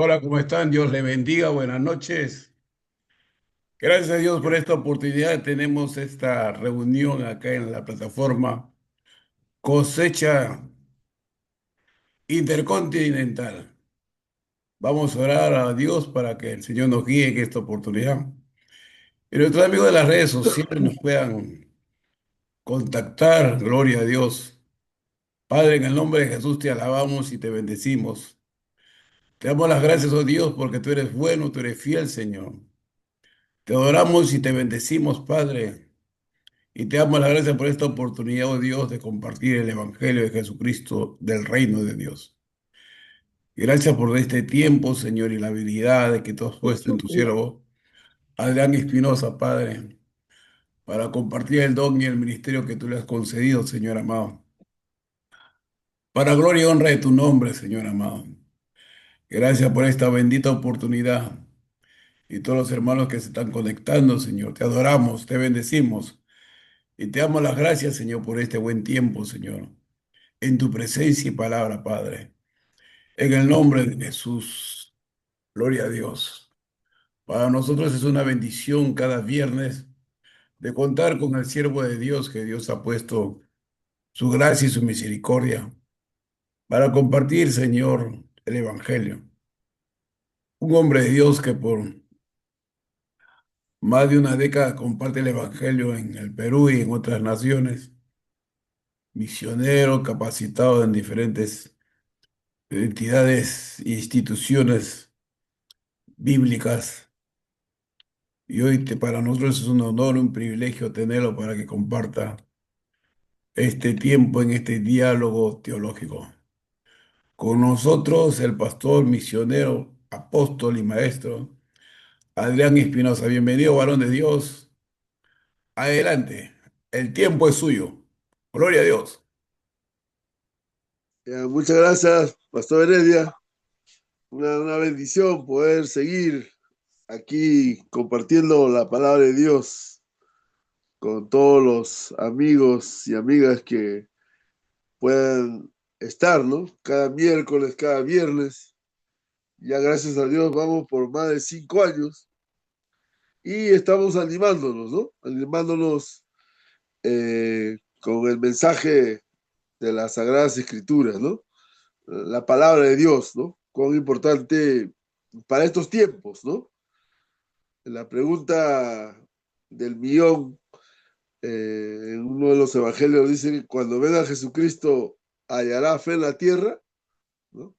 Hola, ¿cómo están? Dios les bendiga, buenas noches. Gracias a Dios por esta oportunidad. Tenemos esta reunión acá en la plataforma Cosecha Intercontinental. Vamos a orar a Dios para que el Señor nos guíe en esta oportunidad. Y nuestros amigos de las redes sociales nos puedan contactar. Gloria a Dios. Padre, en el nombre de Jesús te alabamos y te bendecimos. Te damos las gracias, oh Dios, porque tú eres bueno, tú eres fiel, Señor. Te adoramos y te bendecimos, Padre. Y te damos las gracias por esta oportunidad, oh Dios, de compartir el Evangelio de Jesucristo del reino de Dios. Gracias por este tiempo, Señor, y la habilidad de que tú has puesto en tu siervo, Adrián Espinosa, Padre, para compartir el don y el ministerio que tú le has concedido, Señor amado. Para gloria y honra de tu nombre, Señor amado. Gracias por esta bendita oportunidad y todos los hermanos que se están conectando, Señor. Te adoramos, te bendecimos y te damos las gracias, Señor, por este buen tiempo, Señor, en tu presencia y palabra, Padre. En el nombre de Jesús, gloria a Dios. Para nosotros es una bendición cada viernes de contar con el siervo de Dios que Dios ha puesto su gracia y su misericordia para compartir, Señor, el Evangelio. Un hombre de Dios que por más de una década comparte el Evangelio en el Perú y en otras naciones, misionero capacitado en diferentes entidades e instituciones bíblicas. Y hoy para nosotros es un honor, un privilegio tenerlo para que comparta este tiempo en este diálogo teológico. Con nosotros el pastor, misionero, apóstol y maestro, Adrián Espinosa. Bienvenido, varón de Dios. Adelante, el tiempo es suyo. Gloria a Dios. Muchas gracias, Pastor Heredia. Una bendición poder seguir aquí compartiendo la palabra de Dios con todos los amigos y amigas que puedan estar, ¿no? Cada miércoles, cada viernes. Ya gracias a Dios vamos por más de 5 años y estamos animándonos, ¿no? Animándonos con el mensaje de las Sagradas Escrituras, ¿no? La palabra de Dios, ¿no? Cuán importante para estos tiempos, ¿no? La pregunta del millón, en uno de los evangelios dice que cuando venga Jesucristo, ¿hallará fe en la tierra? ¿No?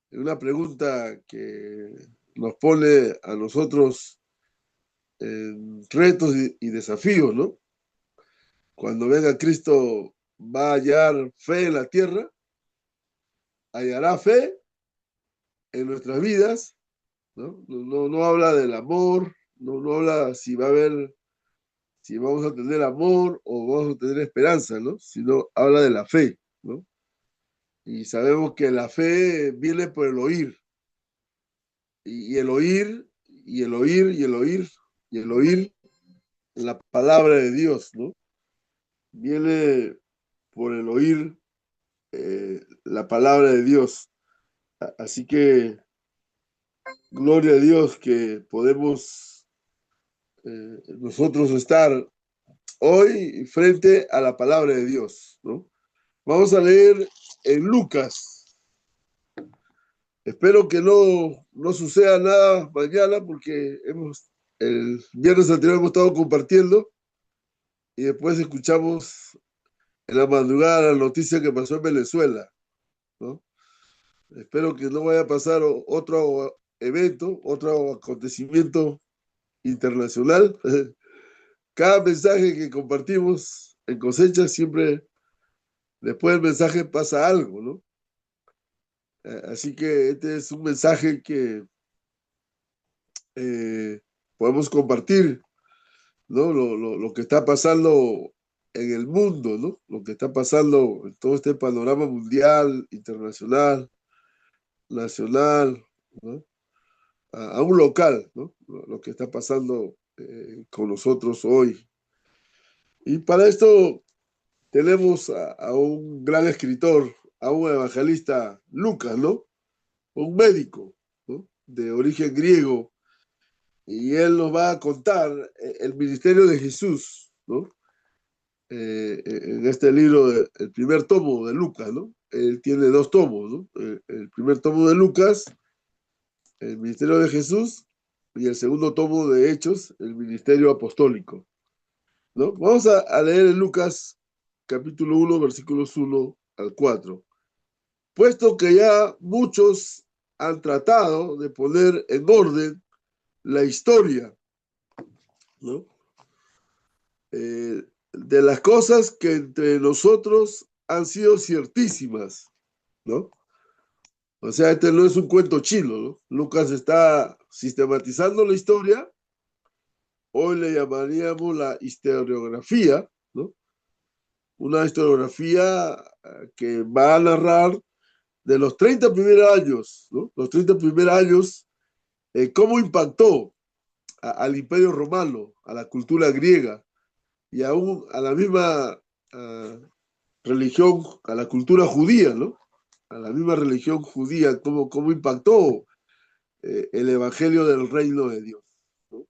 Es una pregunta que nos pone a nosotros en retos y desafíos, ¿no? Cuando venga Cristo, ¿va a hallar fe en la tierra? ¿Hallará fe en nuestras vidas? ¿No? No habla del amor, no habla si va a haber, si vamos a tener amor o vamos a tener esperanza, ¿no? Sino habla de la fe, ¿no? Y sabemos que la fe viene por el oír, y el oír, y el oír, y el oír, y el oír la palabra de Dios, ¿no? Viene por el oír la palabra de Dios. Así que gloria a Dios que podemos nosotros estar hoy frente a la palabra de Dios, ¿no? Vamos a leer en Lucas. Espero que no suceda nada mañana porque el viernes anterior hemos estado compartiendo y después escuchamos en la madrugada la noticia que pasó en Venezuela, ¿no? Espero que no vaya a pasar otro evento, otro acontecimiento internacional. Cada mensaje que compartimos en cosecha siempre después del mensaje pasa algo, ¿no? Así que este es un mensaje que eh, podemos compartir, ¿no? Lo que está pasando en el mundo, ¿no? Lo que está pasando en todo este panorama mundial, internacional, nacional, ¿no? A un local, ¿no? Lo que está pasando con nosotros hoy. Y para esto tenemos a un gran escritor, a un evangelista, Lucas, ¿no? Un médico, ¿no? de origen griego, y él nos va a contar el ministerio de Jesús, ¿no? En este libro, el primer tomo de Lucas, ¿no? Él tiene dos tomos, ¿no? El primer tomo de Lucas, el ministerio de Jesús, y el segundo tomo de Hechos, el ministerio apostólico, ¿no? Vamos a leer en Lucas capítulo 1, versículos 1 al 4. Puesto que ya muchos han tratado de poner en orden la historia, ¿no? De las cosas que entre nosotros han sido ciertísimas, ¿no? O sea, este no es un cuento chino, ¿no? Lucas está sistematizando la historia, hoy le llamaríamos la historiografía, ¿no? Una historiografía que va a narrar de los 30 primeros años, ¿no? Los 30 primeros años, cómo impactó al Imperio Romano, a la cultura griega y aún a la misma religión, a la cultura judía, ¿no? A la misma religión judía, cómo impactó el Evangelio del Reino de Dios, ¿no?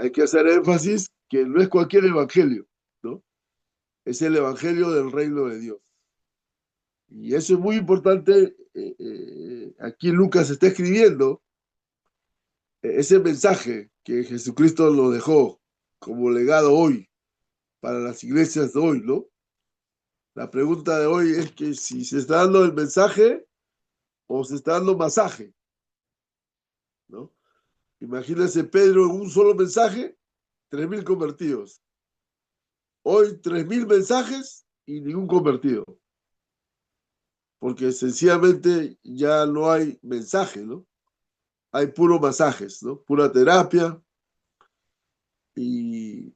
Hay que hacer énfasis que no es cualquier Evangelio, ¿no? Es el Evangelio del Reino de Dios. Y eso es muy importante. Aquí Lucas está escribiendo ese mensaje que Jesucristo nos dejó como legado hoy, para las iglesias de hoy, ¿no? La pregunta de hoy es que si se está dando el mensaje o se está dando masaje, ¿no? Imagínense Pedro en un solo mensaje, 3.000 convertidos. Hoy 3.000 mensajes y ningún convertido, porque sencillamente ya no hay mensaje, ¿no? Hay puro masajes, ¿no? Pura terapia y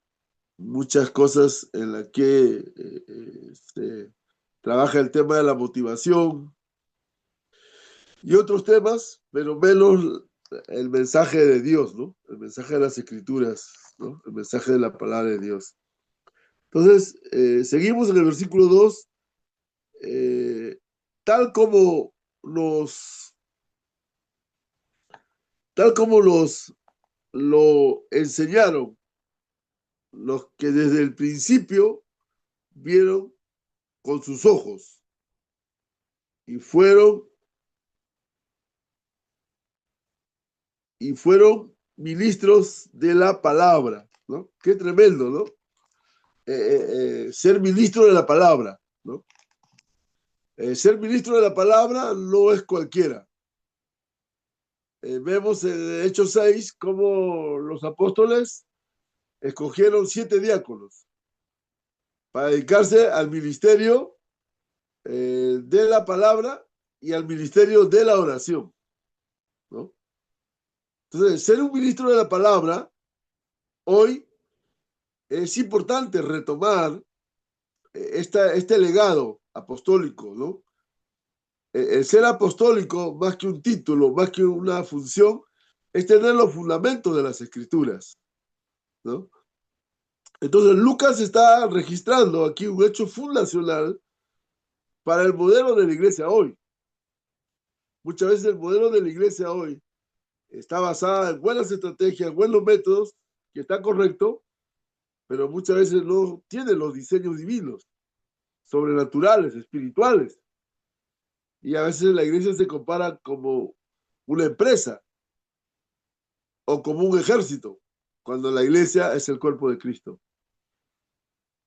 muchas cosas en las que se trabaja el tema de la motivación y otros temas, pero menos el mensaje de Dios, ¿no? El mensaje de las Escrituras, ¿no? El mensaje de la palabra de Dios. Entonces, seguimos en el versículo 2, eh, tal como los, tal como los lo enseñaron los que desde el principio vieron con sus ojos y fueron ministros de la palabra, ¿no? Qué tremendo, ¿no? Ser ministro de la palabra, ¿no? Ser ministro de la palabra no es cualquiera. Vemos en Hechos 6 cómo los apóstoles escogieron 7 diáconos para dedicarse al ministerio de la palabra y al ministerio de la oración, ¿no? Entonces, ser un ministro de la palabra hoy es importante retomar este legado apostólico, ¿no? El ser apostólico, más que un título, más que una función, es tener los fundamentos de las escrituras, ¿no? Entonces, Lucas está registrando aquí un hecho fundacional para el modelo de la iglesia hoy. Muchas veces el modelo de la iglesia hoy está basada en buenas estrategias, buenos métodos, que está correcto, pero muchas veces no tiene los diseños divinos, sobrenaturales, espirituales. Y a veces la iglesia se compara como una empresa o como un ejército, cuando la iglesia es el cuerpo de Cristo.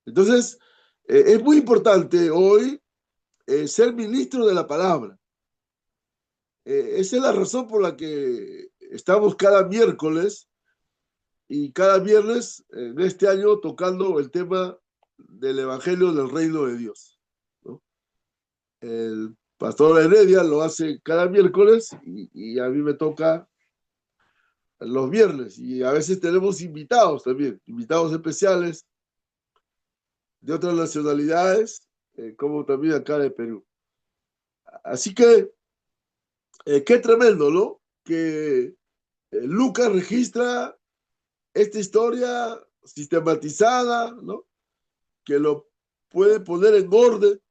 Entonces, es muy importante hoy ser ministro de la palabra. Esa es la razón por la que estamos cada miércoles y cada viernes en este año tocando el tema del Evangelio del Reino de Dios, ¿no? El pastor Heredia lo hace cada miércoles y a mí me toca los viernes. Y a veces tenemos invitados también, invitados especiales de otras nacionalidades, como también acá de Perú. Así que, qué tremendo, ¿no? Que Lucas registra esta historia sistematizada, ¿no? Que lo puede poner en orden,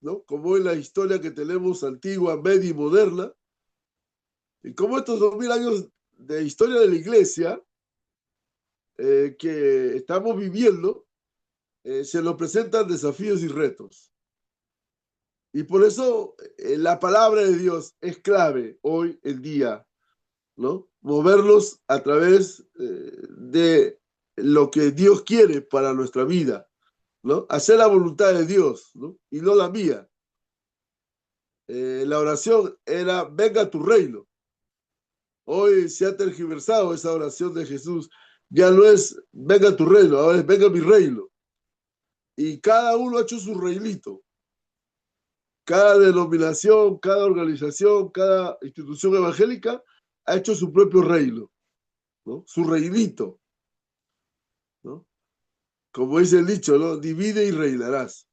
¿no? Como en la historia que tenemos antigua, media y moderna, Y como estos 2000 años de historia de la iglesia que estamos viviendo, se nos presentan desafíos y retos. Y por eso la palabra de Dios es clave hoy en día, ¿no? Moverlos a través de lo que Dios quiere para nuestra vida, ¿no? Hacer la voluntad de Dios, ¿no? Y no la mía. La oración era, venga tu reino. Hoy se ha tergiversado esa oración de Jesús. Ya no es, venga tu reino, ahora es, venga mi reino. Y cada uno ha hecho su reinito. Cada denominación, cada organización, cada institución evangélica ha hecho su propio reino, ¿no? Su reinito, ¿no? Como dice el dicho, ¿no? Divide y reinarás.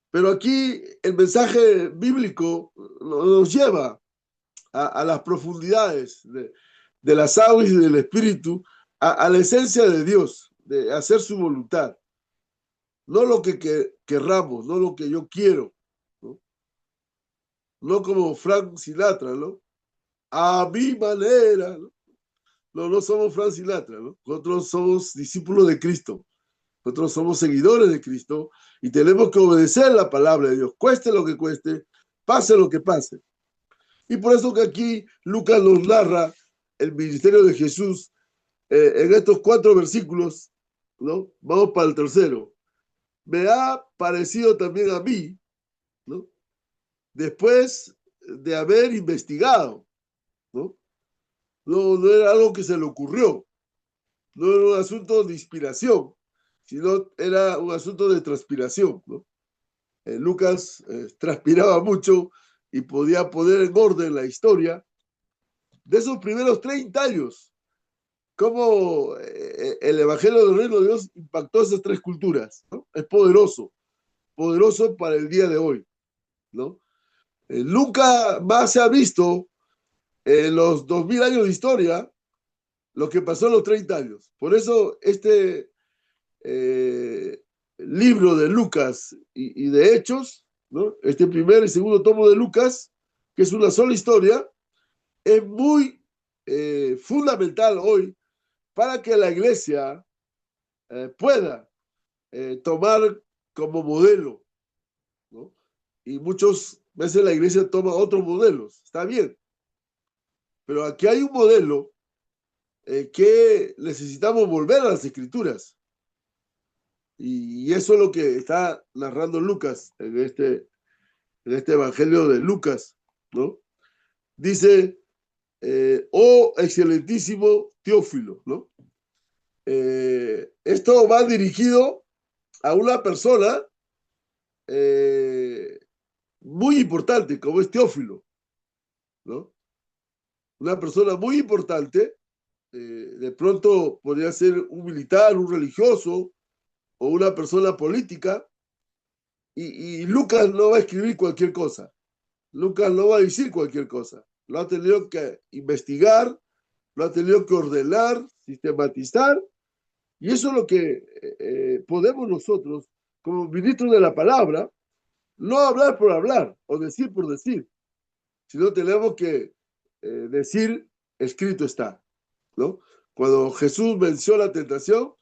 Pero aquí el mensaje bíblico nos lleva a las profundidades de las aguas y del espíritu, a la esencia de Dios, de hacer su voluntad. No lo que querramos, no lo que yo quiero, ¿no? No como Frank Sinatra, ¿no? A mi manera, ¿no? No, no somos Frank Sinatra, ¿no? Nosotros somos discípulos de Cristo. Nosotros somos seguidores de Cristo y tenemos que obedecer la palabra de Dios, cueste lo que cueste, pase lo que pase. Y por eso que aquí Lucas nos narra el ministerio de Jesús en estos 4 versículos, ¿no? Vamos para el tercero. Me ha parecido también a mí, ¿no? Después de haber investigado, ¿no? No era algo que se le ocurrió, no era un asunto de inspiración, sino era un asunto de transpiración, ¿no? Lucas transpiraba mucho y podía poner en orden la historia de esos primeros 30 años, cómo el Evangelio del Reino de Dios impactó esas 3 culturas, ¿no? Es poderoso, poderoso para el día de hoy, ¿no? Nunca más se ha visto en los 2000 años de historia lo que pasó en los 30 años. Por eso este eh, libro de Lucas y de Hechos, ¿no? Este primer y segundo tomo de Lucas, que es una sola historia, es muy fundamental hoy para que la iglesia pueda tomar como modelo, ¿no? Y muchas veces la iglesia toma otros modelos, está bien, pero aquí hay un modelo que necesitamos volver a las escrituras. Y eso es lo que está narrando Lucas en este Evangelio de Lucas, ¿no? Dice, oh excelentísimo Teófilo, ¿no? Esto va dirigido a una persona eh, muy importante, como es Teófilo, ¿no? Una persona muy importante, de pronto podría ser un militar, un religioso o una persona política, y Lucas no va a escribir cualquier cosa. Lucas no va a decir cualquier cosa. Lo ha tenido que investigar, lo ha tenido que ordenar, sistematizar, y eso es lo que podemos nosotros, como ministros de la palabra, no hablar por hablar o decir por decir, sino tenemos que decir, escrito está, ¿no? Cuando Jesús venció la tentación,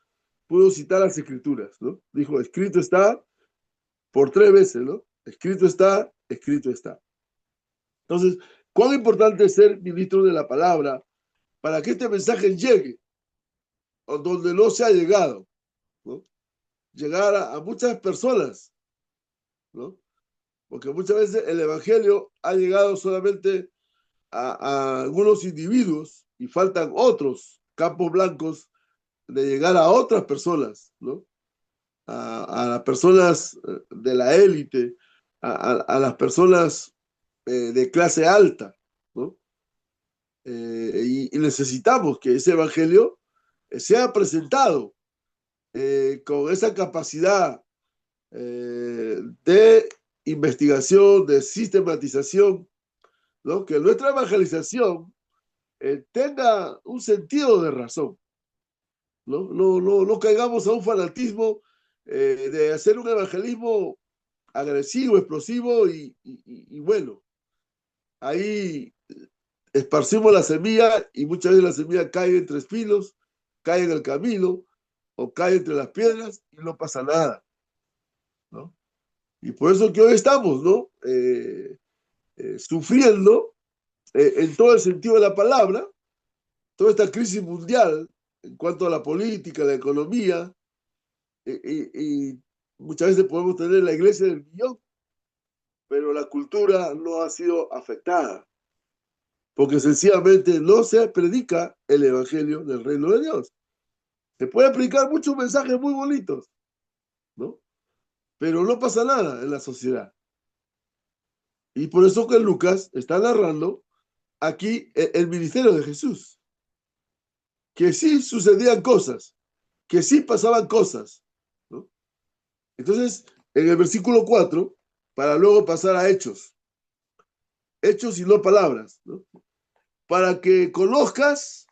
pudo citar las escrituras, ¿no? Dijo, escrito está por 3 veces, ¿no? Escrito está, escrito está. Entonces, ¿cuán importante es ser ministro de la palabra para que este mensaje llegue a donde no se ha llegado, ¿no? Llegar a muchas personas, ¿no? Porque muchas veces el evangelio ha llegado solamente a algunos individuos y faltan otros campos blancos de llegar a otras personas, ¿no? A las personas de la élite, a las personas de clase alta, ¿no? Y necesitamos que ese evangelio sea presentado con esa capacidad de investigación, de sistematización, ¿no? Que nuestra evangelización tenga un sentido de razón, ¿no? No caigamos a un fanatismo de hacer un evangelismo agresivo, explosivo y bueno, ahí esparcimos la semilla y muchas veces la semilla cae entre espinos, cae en el camino o cae entre las piedras y no pasa nada, ¿no? Y por eso que hoy estamos, ¿no? Sufriendo en todo el sentido de la palabra, toda esta crisis mundial en cuanto a la política, la economía, y muchas veces podemos tener la iglesia del millón, pero la cultura no ha sido afectada, porque sencillamente no se predica el evangelio del reino de Dios. Se puede predicar muchos mensajes muy bonitos, ¿no? Pero no pasa nada en la sociedad. Y por eso que Lucas está narrando aquí el ministerio de Jesús, que sí sucedían cosas, que sí pasaban cosas, ¿no? Entonces, en el versículo 4, para luego pasar a hechos, hechos y no palabras, ¿no? Para que conozcas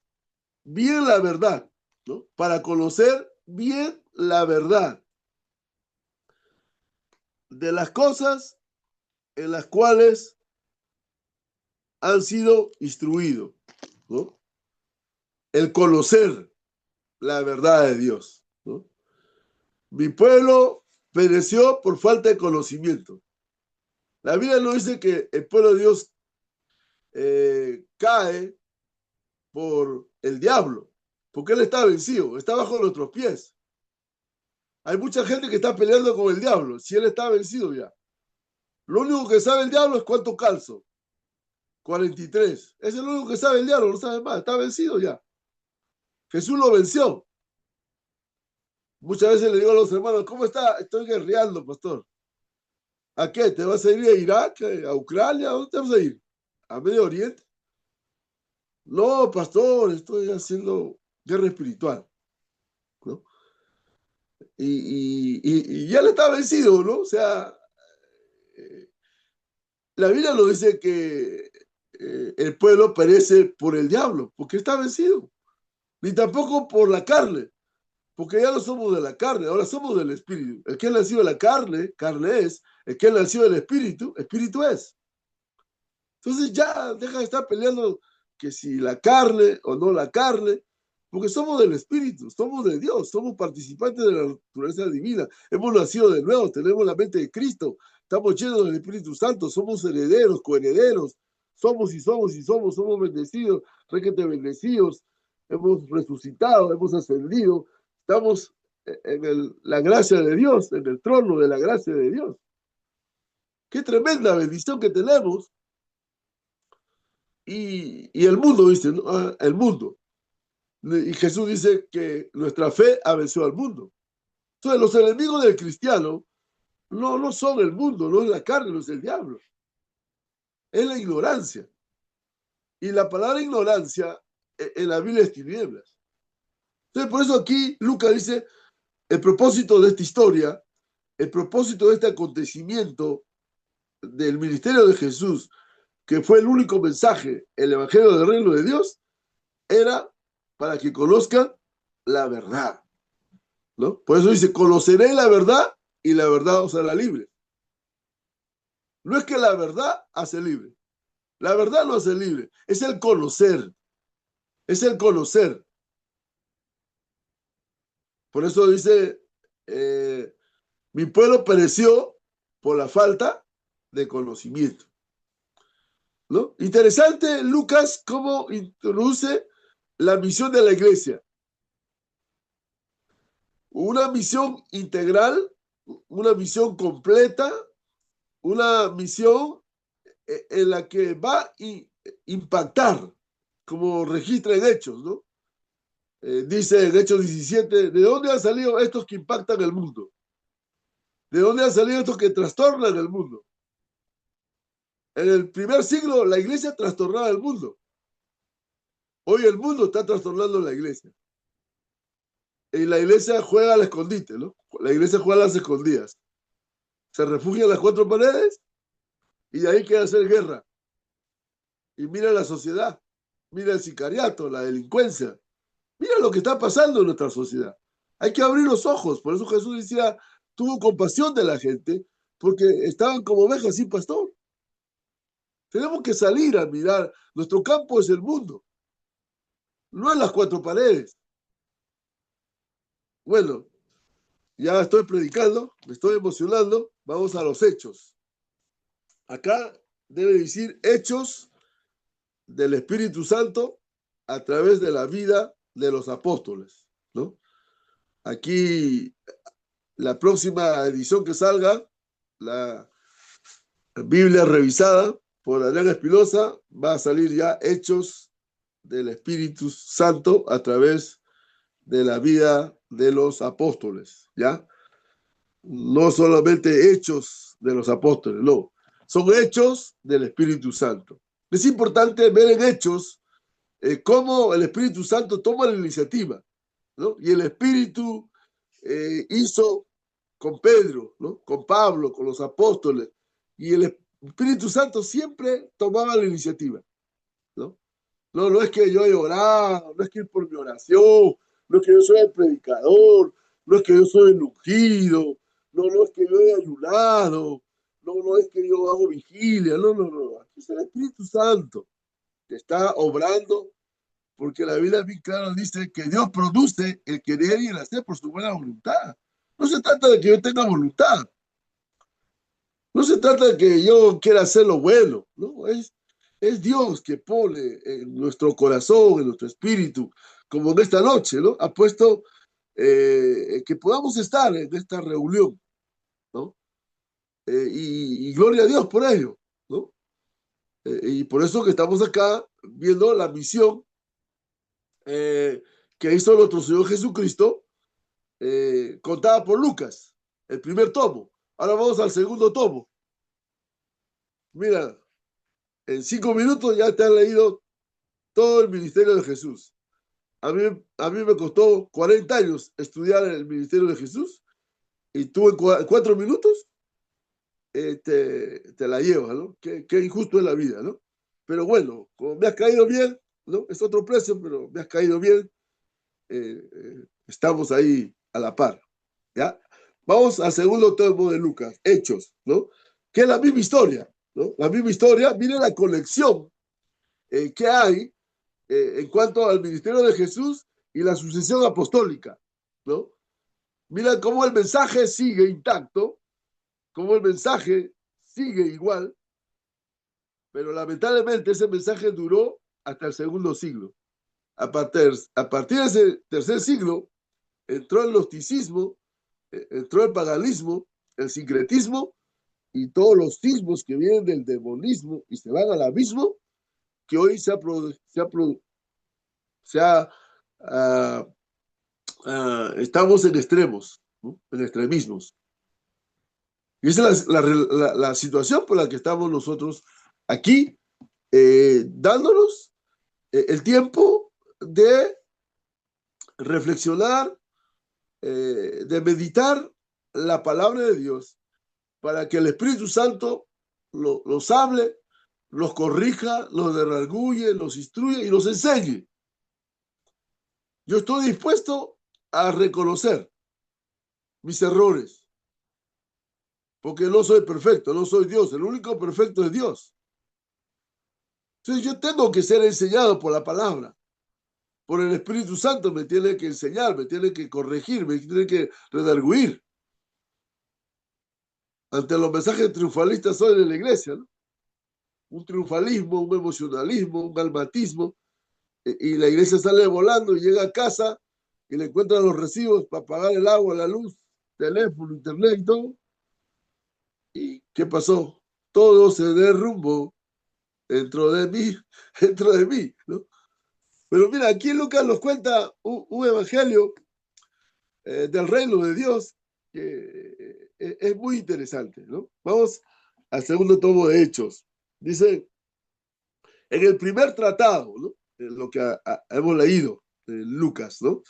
bien la verdad, ¿no? Para conocer bien la verdad de las cosas en las cuales han sido instruidos, ¿no? El conocer la verdad de Dios, ¿no? Mi pueblo pereció por falta de conocimiento. La Biblia no dice que el pueblo de Dios cae por el diablo, porque él está vencido, está bajo nuestros pies. Hay mucha gente que está peleando con el diablo, si él está vencido ya. Lo único que sabe el diablo es cuánto calzo. 43. Ese es lo único que sabe el diablo, no sabe más, está vencido ya. Jesús lo venció. Muchas veces le digo a los hermanos, ¿cómo está? Estoy guerreando, pastor. ¿A qué? ¿Te vas a ir a Irak, a Ucrania? ¿A dónde te vas a ir? ¿A Medio Oriente? No, pastor, estoy haciendo guerra espiritual, ¿no? Y ya le está vencido, ¿no? O sea, eh, la Biblia nos dice que el pueblo perece por el diablo, porque está vencido, ni tampoco por la carne, porque ya no somos de la carne, ahora somos del espíritu. El que ha nacido de la carne, carne es, el que ha nacido del espíritu, espíritu es. Entonces ya deja de estar peleando que si la carne o no la carne, porque somos del Espíritu, somos de Dios, somos participantes de la naturaleza divina, hemos nacido de nuevo, tenemos la mente de Cristo, estamos llenos del Espíritu Santo, somos herederos, coherederos, somos y somos y somos, somos bendecidos, requete bendecidos, hemos resucitado, hemos ascendido, estamos en la gracia de Dios, en el trono de la gracia de Dios. Qué tremenda bendición que tenemos. Y el mundo dice, ¿no? El mundo. Y Jesús dice que nuestra fe ha vencido al mundo. Entonces, los enemigos del cristiano no son el mundo, no es la carne, no es el diablo. Es la ignorancia. Y la palabra ignorancia en la Biblia es tinieblas. Entonces, por eso aquí Lucas dice, el propósito de esta historia, el propósito de este acontecimiento del ministerio de Jesús, que fue el único mensaje, el evangelio del reino de Dios, era para que conozcan la verdad, ¿no? Por eso dice, conoceré la verdad y la verdad os hará libre. No es que la verdad hace libre. La verdad no hace libre. Es el conocer. Es el conocer. Por eso dice, mi pueblo pereció por la falta de conocimiento, ¿no? Interesante, Lucas, cómo introduce la misión de la iglesia. Una misión integral, una misión completa, una misión en la que va a impactar, como registra en Hechos, ¿no? Dice en Hechos 17, ¿de dónde han salido estos que impactan el mundo? ¿De dónde han salido estos que trastornan el mundo? En el primer siglo la iglesia trastornaba el mundo. Hoy el mundo está trastornando la iglesia. Y la iglesia juega al escondite, ¿no? La iglesia juega a las escondidas. Se refugia en las cuatro paredes y de ahí quiere hacer guerra. Y mira la sociedad, mira el sicariato, la delincuencia. Mira lo que está pasando en nuestra sociedad. Hay que abrir los ojos. Por eso Jesús decía, tuvo compasión de la gente, porque estaban como ovejas sin pastor. Tenemos que salir a mirar. Nuestro campo es el mundo, no en las cuatro paredes. Bueno, ya estoy predicando, me estoy emocionando. Vamos a los hechos. Acá debe decir hechos del Espíritu Santo a través de la vida de los apóstoles, ¿no? Aquí, la próxima edición que salga, la Biblia revisada por Adrián Espinosa, va a salir ya hechos del Espíritu Santo a través de la vida de los apóstoles, ¿ya? No solamente hechos de los apóstoles, no, son hechos del Espíritu Santo. Es importante ver en hechos cómo el Espíritu Santo toma la iniciativa, ¿no? Y el Espíritu hizo con Pedro, ¿no? Con Pablo, con los apóstoles, y el Espíritu Santo siempre tomaba la iniciativa, ¿no? No, no es que yo he orado, no es que es por mi oración, no es que yo soy el predicador, no es que yo soy el ungido, no es que yo he ayunado, no es que yo hago vigilia, no. Aquí es el Espíritu Santo que está obrando, porque la Biblia bien claro dice que Dios produce el querer y el hacer por su buena voluntad. No se trata de que yo tenga voluntad, no se trata de que yo quiera hacer lo bueno, ¿no? Es Dios que pone en nuestro corazón, en nuestro espíritu, como en esta noche, ¿no? Ha puesto que podamos estar en esta reunión, ¿no? Y gloria a Dios por ello, ¿no? Y por eso que estamos acá viendo la misión que hizo nuestro Señor Jesucristo, contada por Lucas, el primer tomo. Ahora vamos al segundo tomo. Mira, en 5 minutos ya te han leído todo el ministerio de Jesús. A mí me costó 40 años estudiar el ministerio de Jesús y tú en 4 minutos te la llevas, ¿no? Qué injusto es la vida, ¿no? Pero bueno, como me has caído bien, ¿no? Es otro precio, pero me has caído bien, estamos ahí a la par, ¿ya? Vamos al segundo tomo de Lucas, Hechos, ¿no? Que es la misma historia, ¿no? La misma historia, mire la conexión que hay en cuanto al ministerio de Jesús y la sucesión apostólica, ¿no? Mira cómo el mensaje sigue intacto, cómo el mensaje sigue igual, pero lamentablemente ese mensaje duró hasta el segundo siglo. A partir de ese tercer siglo entró el gnosticismo, entró el paganismo, el sincretismo y todos los sismos que vienen del demonismo y se van al abismo que hoy se ha estamos en extremos, ¿no? En extremismos. Y esa es la situación por la que estamos nosotros aquí, dándonos el tiempo de reflexionar, de meditar la palabra de Dios, para que el Espíritu Santo los hable, los corrija, los derrargulle, los instruya y los enseñe. Yo estoy dispuesto a reconocer mis errores, porque no soy perfecto, no soy Dios, el único perfecto es Dios. Entonces yo tengo que ser enseñado por la palabra, por el Espíritu Santo me tiene que enseñar, me tiene que corregir, me tiene que redarguir. Ante los mensajes triunfalistas hoy de la iglesia, ¿no? Un triunfalismo, un emocionalismo, un almatismo, y la iglesia sale volando y llega a casa y le encuentran los recibos para pagar el agua, la luz, teléfono, internet y todo. ¿Y qué pasó? Todo se derrumbó dentro de mí, dentro de mí, ¿no? Pero mira, aquí Lucas nos cuenta un evangelio del reino de Dios que es muy interesante, ¿no? Vamos al segundo tomo de Hechos. Dice, en el primer tratado, ¿no? En lo que hemos leído, Lucas, ¿no?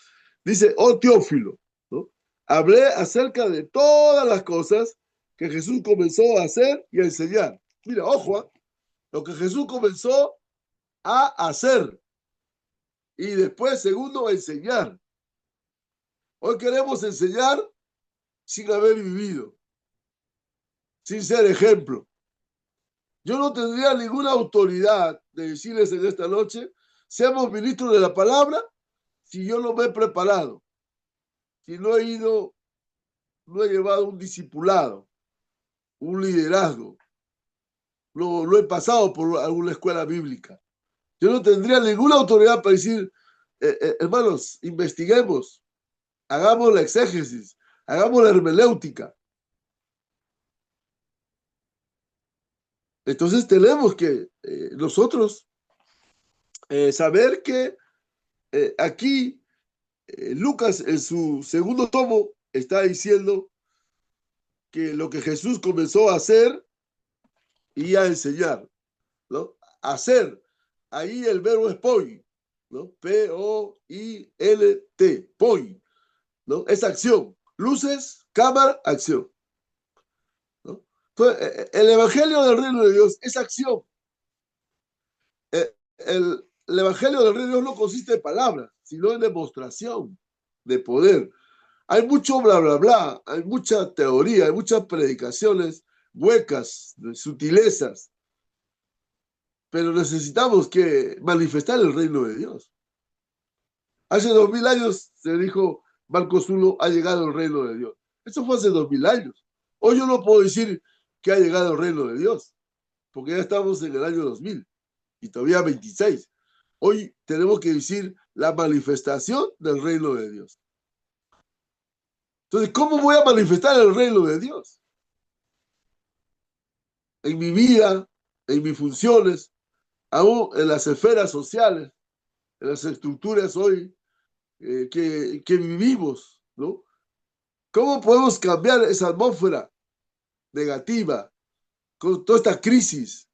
Dice, oh Teófilo, ¿no? Hablé acerca de todas las cosas que Jesús comenzó a hacer y a enseñar. Mira, ojo, lo que Jesús comenzó a hacer y después, segundo, a enseñar. Hoy queremos enseñar sin haber vivido, sin ser ejemplo. yo no tendría ninguna autoridad de decirles en esta noche, seamos ministros de la palabra, si yo no me he preparado, si no he ido, no he llevado un discipulado, un liderazgo, no he pasado por alguna escuela bíblica. Yo no tendría ninguna autoridad para decir, hermanos, investiguemos, hagamos la exégesis, hagamos la hermenéutica. Entonces tenemos que nosotros saber que aquí Lucas en su segundo tomo está diciendo que lo que Jesús comenzó a hacer y a enseñar, ¿no? Hacer, ahí el verbo es poi, ¿no? P-O-I-L-T, poi, ¿no? Es acción, luces, cámara, acción, ¿no? Entonces, el evangelio del reino de Dios es acción. El evangelio del reino de Dios no consiste en palabras, sino en demostración de poder. Hay mucho bla, bla, bla, hay mucha teoría, hay muchas predicaciones huecas, sutilezas, pero necesitamos que manifestar el reino de Dios. Hace 2000 años se dijo, Marcos 1, ha llegado el reino de Dios. Eso fue hace 2000 años. Hoy yo no puedo decir que ha llegado el reino de Dios, porque ya estamos en el año 2000 y todavía 26. Hoy tenemos que decir la manifestación del reino de Dios. Entonces, ¿cómo voy a manifestar el reino de Dios? En mi vida, en mis funciones, aún en las esferas sociales, en las estructuras hoy que vivimos, ¿no? ¿Cómo podemos cambiar esa atmósfera negativa con toda esta crisis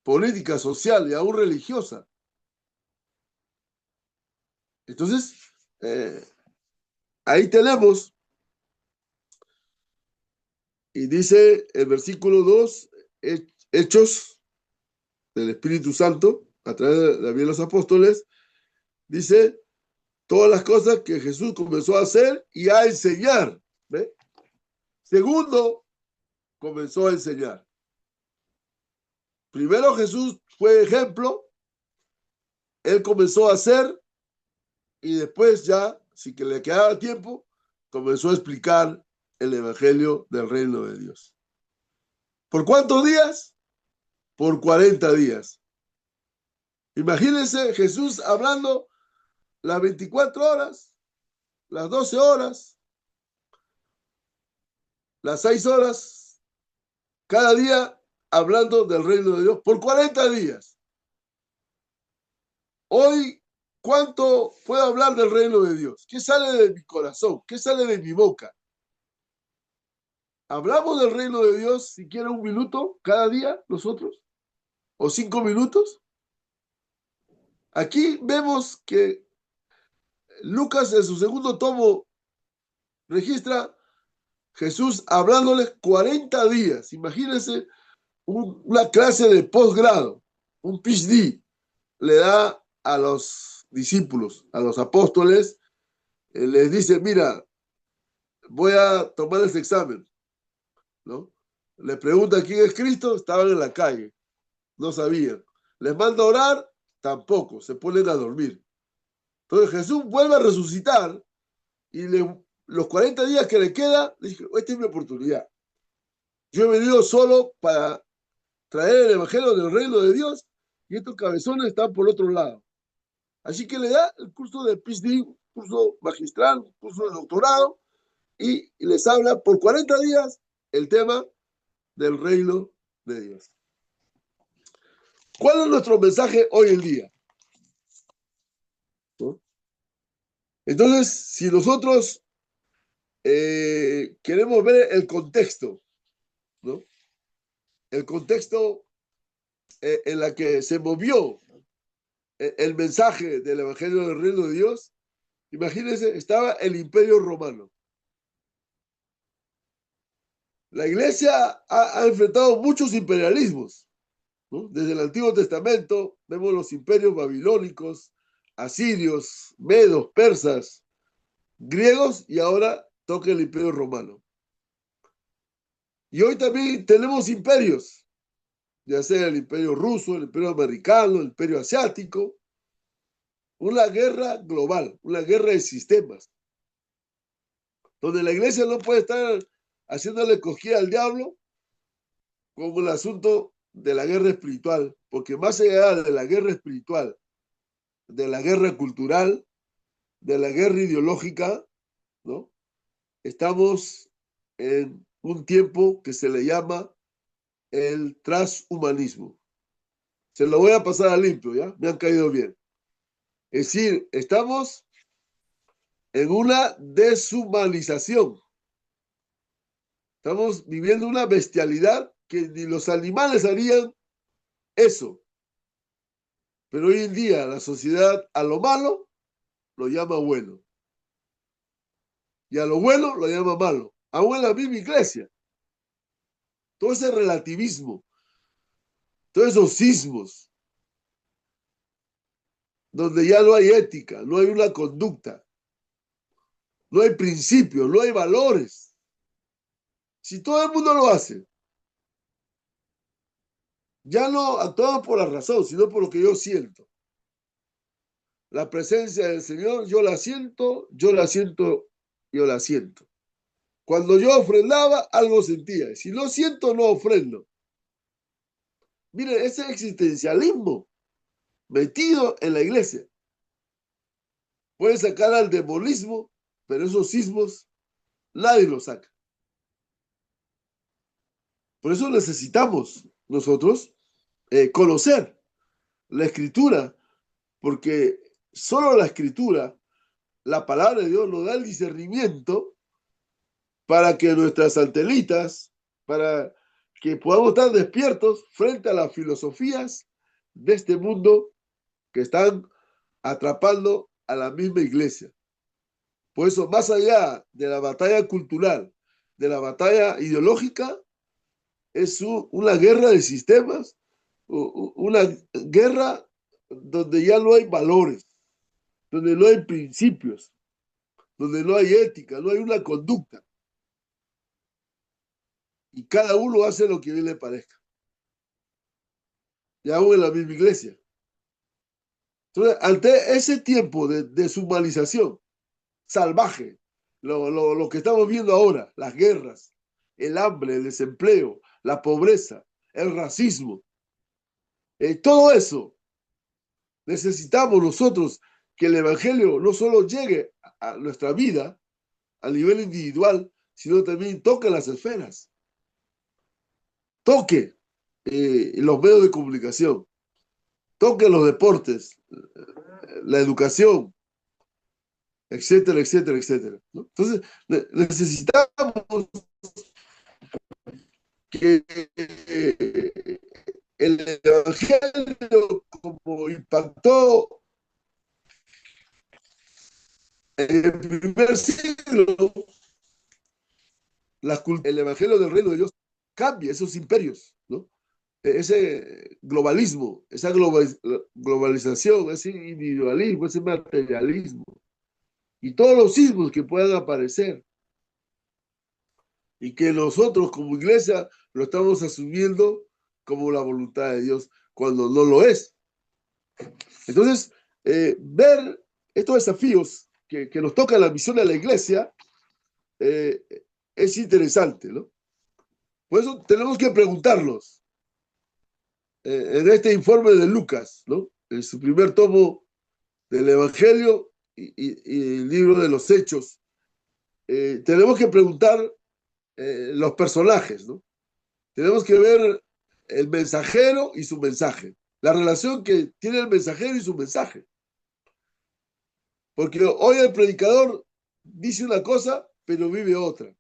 política, social y aún religiosa? Entonces, ahí tenemos, y dice el versículo 2, Hechos del Espíritu Santo, a través de la vida de los apóstoles, dice todas las cosas que Jesús comenzó a hacer y a enseñar. ¿Ve? Segundo, comenzó a enseñar. Primero Jesús fue ejemplo, él comenzó a hacer y después ya, si que le quedaba tiempo, comenzó a explicar el evangelio del reino de Dios. ¿Por cuántos días? Por 40 días. Imagínense Jesús hablando las 24 horas, las 12 horas, las 6 horas, cada día hablando del reino de Dios por 40 días. Hoy, ¿cuánto puedo hablar del reino de Dios? ¿Qué sale de mi corazón? ¿Qué sale de mi boca? ¿Hablamos del reino de Dios siquiera un minuto cada día nosotros? ¿O 5 minutos? Aquí vemos que Lucas en su segundo tomo registra Jesús hablándoles 40 días. Imagínense una clase de posgrado, un PhD, le da a los discípulos, a los apóstoles, les dice, mira, voy a tomar este examen, ¿no? Le pregunta quién es Cristo, estaban en la calle, no sabían. Les manda a orar, tampoco, se ponen a dormir. Entonces Jesús vuelve a resucitar y los 40 días que le queda, le dice, esta es mi oportunidad. Yo he venido solo para traer el evangelio del reino de Dios y estos cabezones están por otro lado. Así que le da el curso de PhD, curso magistral, curso de doctorado, y les habla por 40 días el tema del reino de Dios. ¿Cuál es nuestro mensaje hoy en día? ¿No? Entonces, si nosotros queremos ver el contexto, ¿no? El contexto en la que se movió el mensaje del Evangelio del Reino de Dios, imagínense, estaba el Imperio Romano. La Iglesia ha enfrentado muchos imperialismos, ¿no? Desde el Antiguo Testamento vemos los imperios babilónicos, asirios, medos, persas, griegos y ahora toca el Imperio Romano. Y hoy también tenemos imperios. ya sea el imperio ruso, el imperio americano, el imperio asiático, una guerra global, una guerra de sistemas, donde la iglesia no puede estar haciéndole cosquilla al diablo como el asunto de la guerra espiritual, porque más allá de la guerra espiritual, de la guerra cultural, de la guerra ideológica, ¿no? Estamos en un tiempo que se le llama el transhumanismo. Se lo voy a pasar a limpio, ¿ya? Me han caído bien. Es decir, estamos en una deshumanización. Estamos viviendo una bestialidad que ni los animales harían eso. Pero hoy en día la sociedad a lo malo lo llama bueno. Y a lo bueno lo llama malo. Aún en la misma iglesia. Todo ese relativismo, todos esos sismos, donde ya no hay ética, no hay una conducta, no hay principios, no hay valores. Si todo el mundo lo hace, ya no actuamos por la razón, sino por lo que yo siento. La presencia del Señor, yo la siento, yo la siento, yo la siento. Cuando yo ofrendaba, algo sentía. Si no siento, no ofrendo. Miren, ese existencialismo metido en la iglesia. Puede sacar al demonismo, pero esos sismos nadie los saca. Por eso necesitamos nosotros conocer la escritura, porque solo la escritura, la palabra de Dios, nos da el discernimiento para que nuestras antenitas, para que podamos estar despiertos frente a las filosofías de este mundo que están atrapando a la misma iglesia. Por eso, más allá de la batalla cultural, de la batalla ideológica, es una guerra de sistemas, una guerra donde ya no hay valores, donde no hay principios, donde no hay ética, no hay una conducta. Y cada uno hace lo que a él le parezca. Y aún en la misma iglesia. Entonces, ante ese tiempo de deshumanización salvaje, lo que estamos viendo ahora, las guerras, el hambre, el desempleo, la pobreza, el racismo, todo eso, necesitamos nosotros que el Evangelio no solo llegue a nuestra vida a nivel individual, sino también toque las esferas, toque los medios de comunicación, toque los deportes, la educación, etcétera, etcétera, etcétera, ¿no? Entonces, necesitamos que el Evangelio, como impactó en el primer siglo, el Evangelio del Reino de Dios cambia esos imperios, ¿no? Ese globalismo, esa globalización, ese individualismo, ese materialismo y todos los sismos que puedan aparecer y que nosotros como iglesia lo estamos asumiendo como la voluntad de Dios cuando no lo es. Entonces, ver estos desafíos que nos toca la misión de la iglesia eh, es interesante, ¿no? Por eso tenemos que preguntarnos en este informe de Lucas, ¿no? En su primer tomo del Evangelio y el libro de los Hechos, tenemos que preguntar los personajes, ¿no? Tenemos que ver el mensajero y su mensaje, la relación que tiene el mensajero y su mensaje. Porque hoy el predicador dice una cosa, pero vive otra.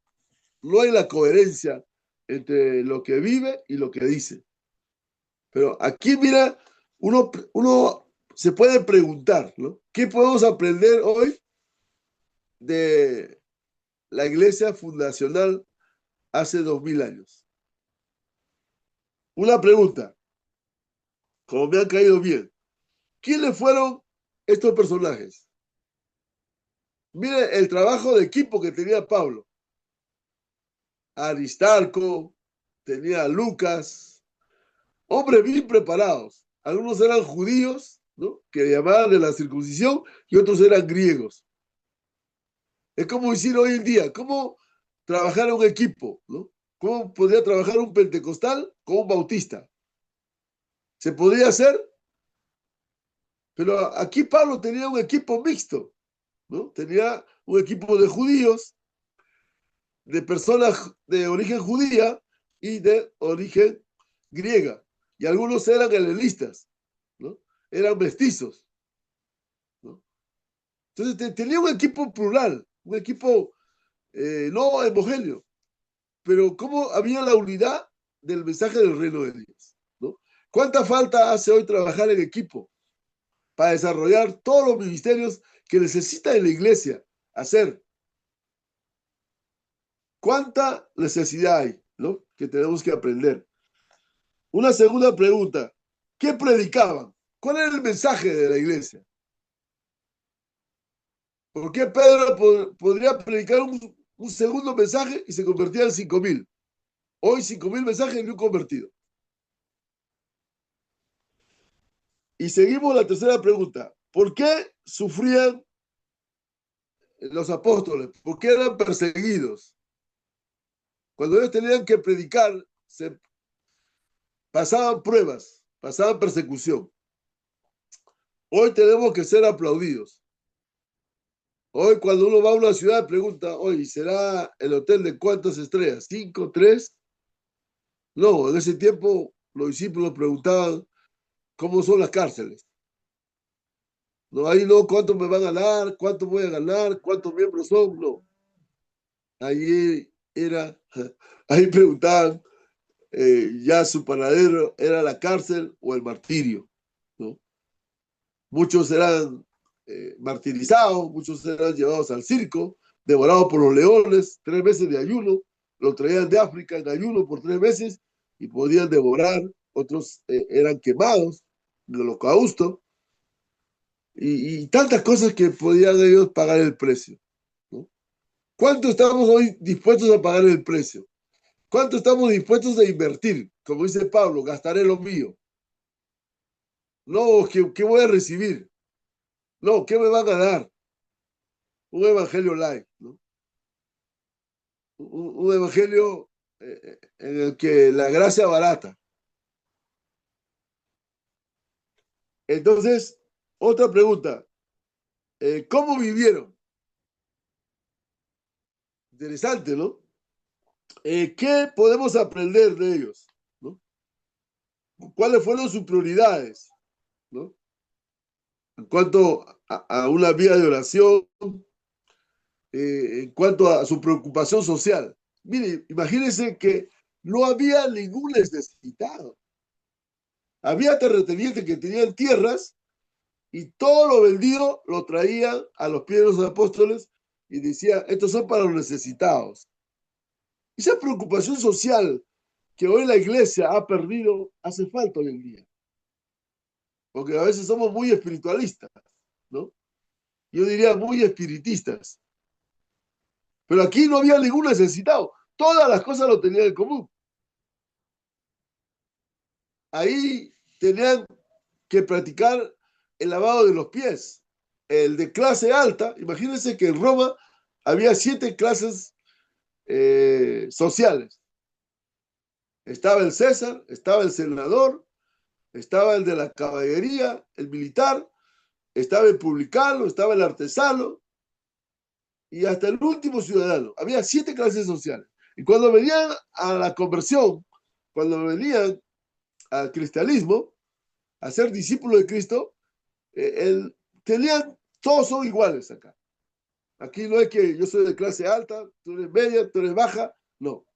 No hay la coherencia entre lo que vive y lo que dice. Pero aquí, mira, uno se puede preguntar, ¿no? ¿Qué podemos aprender hoy de la iglesia fundacional hace 2000 años? Una pregunta, como me han caído bien. ¿Quiénes fueron estos personajes? Mire el trabajo de equipo que tenía Pablo. Aristarco, tenía a Lucas, hombres bien preparados. Algunos eran judíos, ¿no? Que llamaban de la circuncisión, y otros eran griegos. Es como decir hoy en día, ¿cómo trabajar en un equipo, ¿no? ¿Cómo podría trabajar un pentecostal con un bautista? ¿Se podría hacer? Pero aquí Pablo tenía un equipo mixto, ¿no? Tenía un equipo de judíos, de personas de origen judía y de origen griega. Y algunos eran helenistas, ¿no? Eran mestizos, ¿no? Entonces tenía un equipo plural, un equipo no homogéneo, pero cómo había la unidad del mensaje del reino de Dios, ¿no? ¿Cuánta falta hace hoy trabajar en equipo para desarrollar todos los ministerios que necesita la iglesia hacer? ¿Cuánta necesidad hay, ¿no? Que tenemos que aprender. Una segunda pregunta, ¿qué predicaban? ¿Cuál era el mensaje de la iglesia? ¿Por qué Pedro podría predicar un segundo mensaje y se convertía en 5.000? Hoy 5.000 mensajes y un convertido. Y seguimos la tercera pregunta. ¿Por qué sufrían los apóstoles? ¿Por qué eran perseguidos? Cuando ellos tenían que predicar, se pasaban pruebas, pasaban persecución. Hoy tenemos que ser aplaudidos. Hoy cuando uno va a una ciudad pregunta, oye, ¿será el hotel de cuántas estrellas? ¿5, 3? No, en ese tiempo los discípulos preguntaban cómo son las cárceles. No, ahí no, cuánto me van a dar, cuánto voy a ganar, cuántos miembros son, no. Ahí era, ahí preguntaban, ya su paradero era la cárcel o el martirio, ¿no? Muchos eran martirizados, muchos eran llevados al circo, devorados por los leones, 3 meses de ayuno, lo traían de África en ayuno por 3 meses y podían devorar, otros eran quemados en el holocausto y tantas cosas que podían ellos pagar el precio, ¿no? ¿Cuánto estamos hoy dispuestos a pagar el precio? ¿Cuánto estamos dispuestos a invertir? Como dice Pablo, gastaré lo mío. No, ¿qué voy a recibir? No, ¿qué me van a dar? Un evangelio light, ¿no? Un evangelio en el que la gracia barata. Entonces, otra pregunta. ¿Cómo vivieron? Interesante, ¿no? ¿Qué podemos aprender de ellos? ¿No? ¿Cuáles fueron sus prioridades? ¿No? En cuanto a una vida de oración, en cuanto a su preocupación social. Mire, imagínense que no había ningún necesitado. Había terratenientes que tenían tierras y todo lo vendido lo traían a los pies de los apóstoles y decía, estos son para los necesitados. Esa preocupación social que hoy la iglesia ha perdido hace falta hoy en día. Porque a veces somos muy espiritualistas, ¿no? Yo diría muy espiritistas. Pero aquí no había ningún necesitado. Todas las cosas lo tenían en común. Ahí tenían que practicar el lavado de los pies. El de clase alta, imagínense que en Roma había 7 clases sociales. Estaba el César, estaba el senador, estaba el de la caballería, el militar, estaba el publicano, estaba el artesano y hasta el último ciudadano. Había 7 clases sociales. Y cuando venían a la conversión, cuando venían al cristianismo, a ser discípulos de Cristo, tenían, todos son iguales acá. Aquí no es que yo soy de clase alta, tú eres media, tú eres baja, no.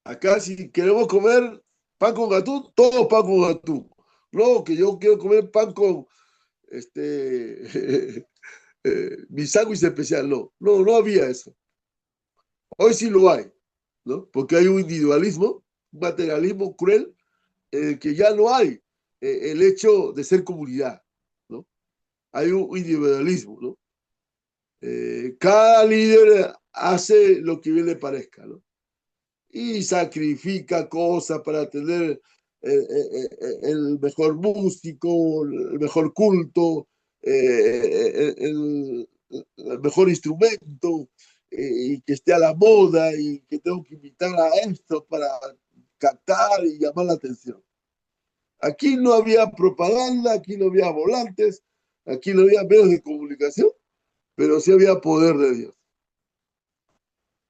Acá si queremos comer pan con atún, todos pan con atún. No, que yo quiero comer pan con mi sándwich especial, no. No, no había eso. Hoy sí lo hay, ¿no? Porque hay un individualismo, un materialismo cruel, que ya no hay el hecho de ser comunidad, ¿no? Hay un individualismo, ¿no? Cada líder hace lo que bien le parezca, ¿no? y sacrifica cosas para tener el mejor músico, el mejor culto, el mejor instrumento, y que esté a la moda y que tengo que invitar a esto para captar y llamar la atención. Aquí no había propaganda, aquí no había volantes, aquí no había medios de comunicación, pero sí había poder de Dios.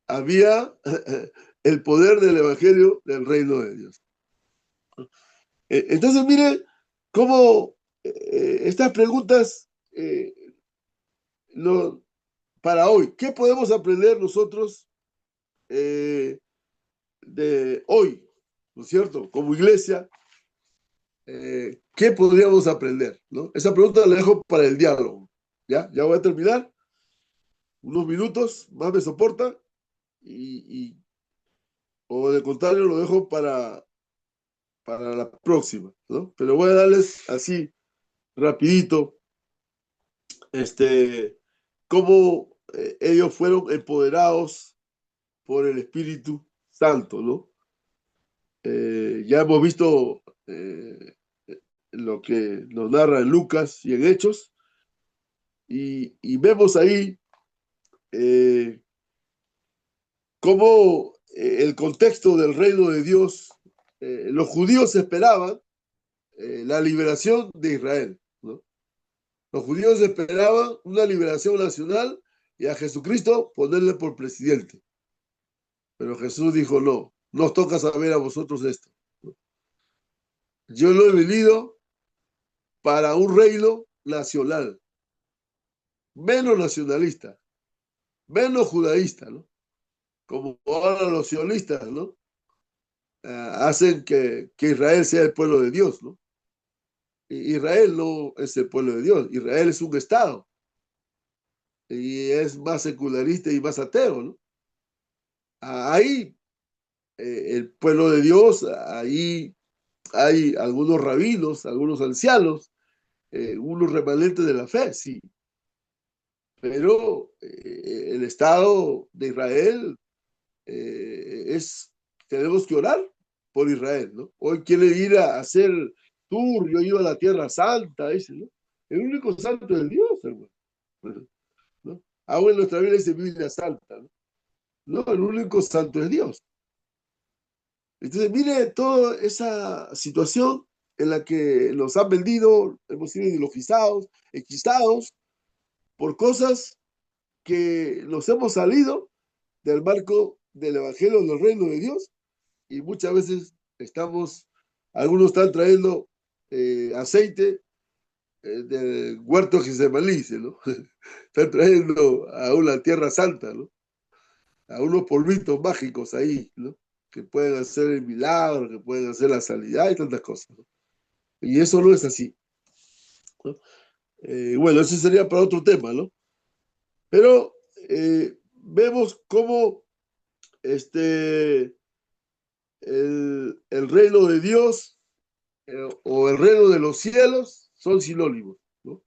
Había el poder del Evangelio del reino de Dios. Entonces, mire cómo estas preguntas no, para hoy, ¿qué podemos aprender nosotros de hoy? ¿No es cierto? Como iglesia, ¿qué podríamos aprender? ¿No? Esa pregunta la dejo para el diálogo. ¿Ya? Ya voy a terminar. Unos minutos, más me soporta. O de contrario, lo dejo para la próxima, ¿no? Pero voy a darles así, rapidito, cómo ellos fueron empoderados por el Espíritu Santo, ¿no? Ya hemos visto lo que nos narra en Lucas y en Hechos, y vemos ahí eh, cómo el contexto del reino de Dios, los judíos esperaban la liberación de Israel, ¿no? Los judíos esperaban una liberación nacional y a Jesucristo ponerle por presidente. Pero Jesús dijo, no, nos toca saber a vosotros esto. Yo lo he venido para un reino nacional, menos nacionalista, menos judaísta, ¿no? Como ahora los sionistas, ¿no? Hacen que Israel sea el pueblo de Dios, ¿no? Israel no es el pueblo de Dios, Israel es un Estado y es más secularista y más ateo, ¿no? Ahí el pueblo de Dios, ahí hay algunos rabinos, algunos ancianos, unos remanentes de la fe, sí, pero el Estado de Israel tenemos que orar por Israel, ¿no? Hoy quiere ir a hacer tour, yo he ido a la Tierra Santa, dice, ¿no? El único santo es Dios, hermano, ¿no? Aún en nuestra Biblia dice Biblia Santa, ¿no? No, el único santo es Dios. Entonces, mire toda esa situación en la que nos han vendido, hemos sido ideologizados, hechizados por cosas que nos hemos salido del marco del Evangelio del Reino de Dios, y muchas veces algunos están trayendo aceite del huerto de Getsemaní, ¿no? Están trayendo a una tierra santa, ¿no? A unos polvitos mágicos ahí, ¿no? Que pueden hacer el milagro, que pueden hacer la sanidad y tantas cosas, ¿no? Y eso no es así, ¿no? Bueno, eso sería para otro tema, ¿no? Pero vemos cómo el reino de Dios o el reino de los cielos son sinónimos, ¿no?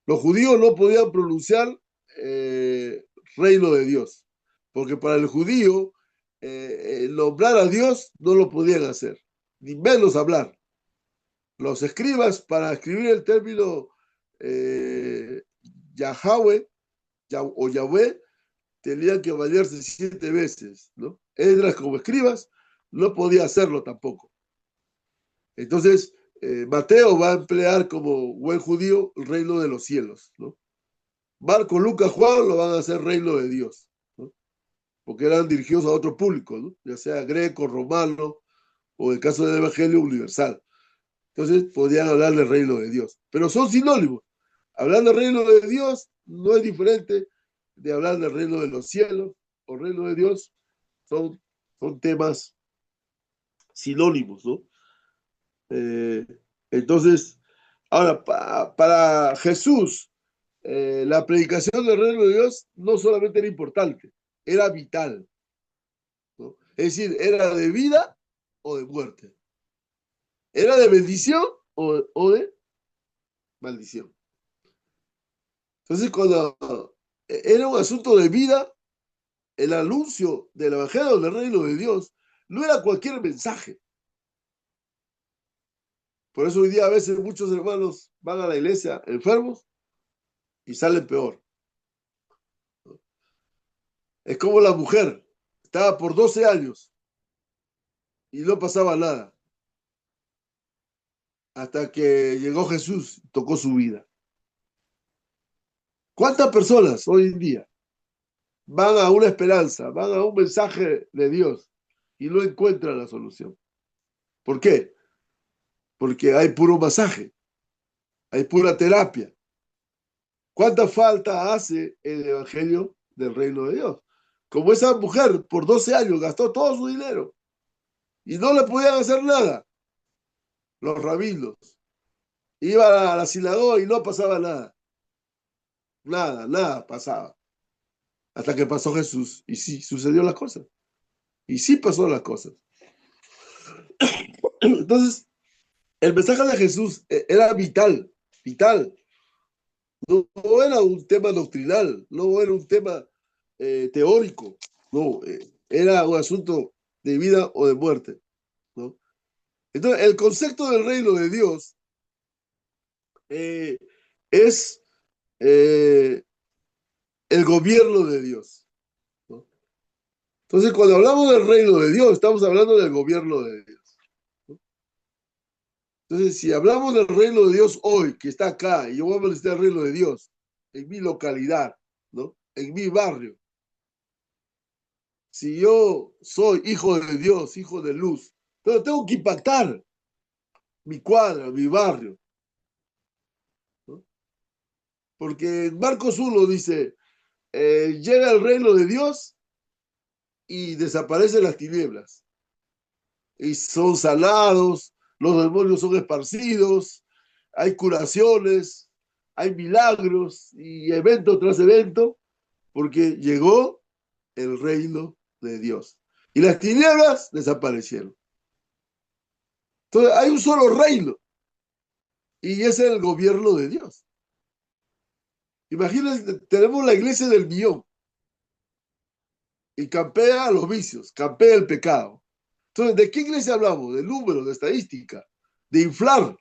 Los judíos no podían pronunciar reino de Dios, porque para el judío nombrar a Dios no lo podían hacer, ni menos hablar. Los escribas, para escribir el término eh, Yahweh o Yahweh, tenían que bañarse 7 veces, ¿no? Esdras, como escribas, no podía hacerlo tampoco. Entonces, Mateo va a emplear como buen judío el reino de los cielos, ¿no? Marco, Lucas, Juan lo van a hacer reino de Dios, ¿no? Porque eran dirigidos a otro público, ¿no? Ya sea greco, romano, o en el caso del Evangelio universal. Entonces, podían hablar del reino de Dios. Pero son sinónimos. Hablar del reino de Dios no es diferente de hablar del reino de los cielos o reino de Dios. Son, son temas sinónimos, ¿no? Eh, entonces, ahora, para Jesús, la predicación del reino de Dios no solamente era importante, era vital, ¿no? Es decir, era de vida o de muerte, era de bendición o de maldición. Entonces, cuando era un asunto de vida, el anuncio del Evangelio del reino de Dios no era cualquier mensaje. Por eso hoy día a veces muchos hermanos van a la iglesia enfermos y salen peor. Es como la mujer, estaba por 12 años y no pasaba nada, hasta que llegó Jesús y tocó su vida. ¿Cuántas personas hoy en día van a una esperanza, van a un mensaje de Dios y no encuentran la solución? ¿Por qué? Porque hay puro masaje, hay pura terapia. ¿Cuánta falta hace el evangelio del reino de Dios? Como esa mujer por 12 años gastó todo su dinero y no le podían hacer nada los rabinos. Iba a la sinagoga y no pasaba nada. Nada pasaba. Hasta que pasó Jesús y sí, sucedió las cosas. Y sí pasó las cosas. Entonces, el mensaje de Jesús era vital, vital. No era un tema doctrinal, no era un tema teórico, no, era un asunto de vida o de muerte, ¿no? Entonces, el concepto del reino de Dios eh, es eh, el gobierno de Dios, ¿no? Entonces, cuando hablamos del reino de Dios, estamos hablando del gobierno de Dios, ¿no? Entonces, si hablamos del reino de Dios hoy, que está acá, y yo voy a hablar del reino de Dios en mi localidad, ¿no? En mi barrio. Si yo soy hijo de Dios, hijo de luz, entonces tengo que impactar mi cuadra, mi barrio, ¿no? Porque en Marcos 1 dice, llega el reino de Dios y desaparecen las tinieblas. Y son sanados, los demonios son esparcidos, hay curaciones, hay milagros y evento tras evento, porque llegó el reino de Dios. Y las tinieblas desaparecieron. Entonces hay un solo reino y ese es el gobierno de Dios. Imagínense, tenemos la iglesia del millón y campea los vicios, campea el pecado. Entonces, ¿de qué iglesia hablamos? De números, de estadística, de inflar.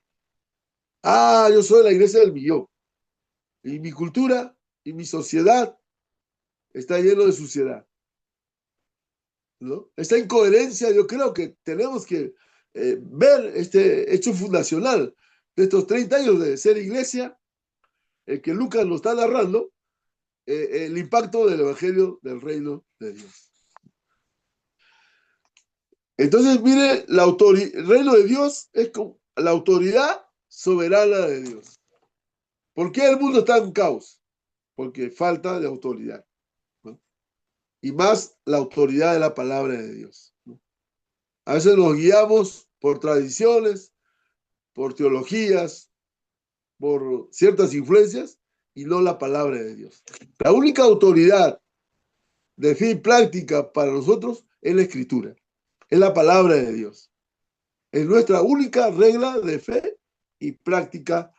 Ah, yo soy la iglesia del millón. Y mi cultura y mi sociedad está lleno de suciedad, ¿no? Esta incoherencia, yo creo que tenemos que ver este hecho fundacional de estos 30 años de ser iglesia, que Lucas nos está narrando, el impacto del evangelio del reino de Dios. Entonces, mire, el reino de Dios es como la autoridad soberana de Dios. ¿Por qué el mundo está en caos? Porque falta de autoridad, ¿no? Y más la autoridad de la palabra de Dios, ¿no? A veces nos guiamos por tradiciones, por teologías, por ciertas influencias y no la palabra de Dios. La única autoridad de fe y práctica para nosotros es la escritura, es la palabra de Dios. Es nuestra única regla de fe y práctica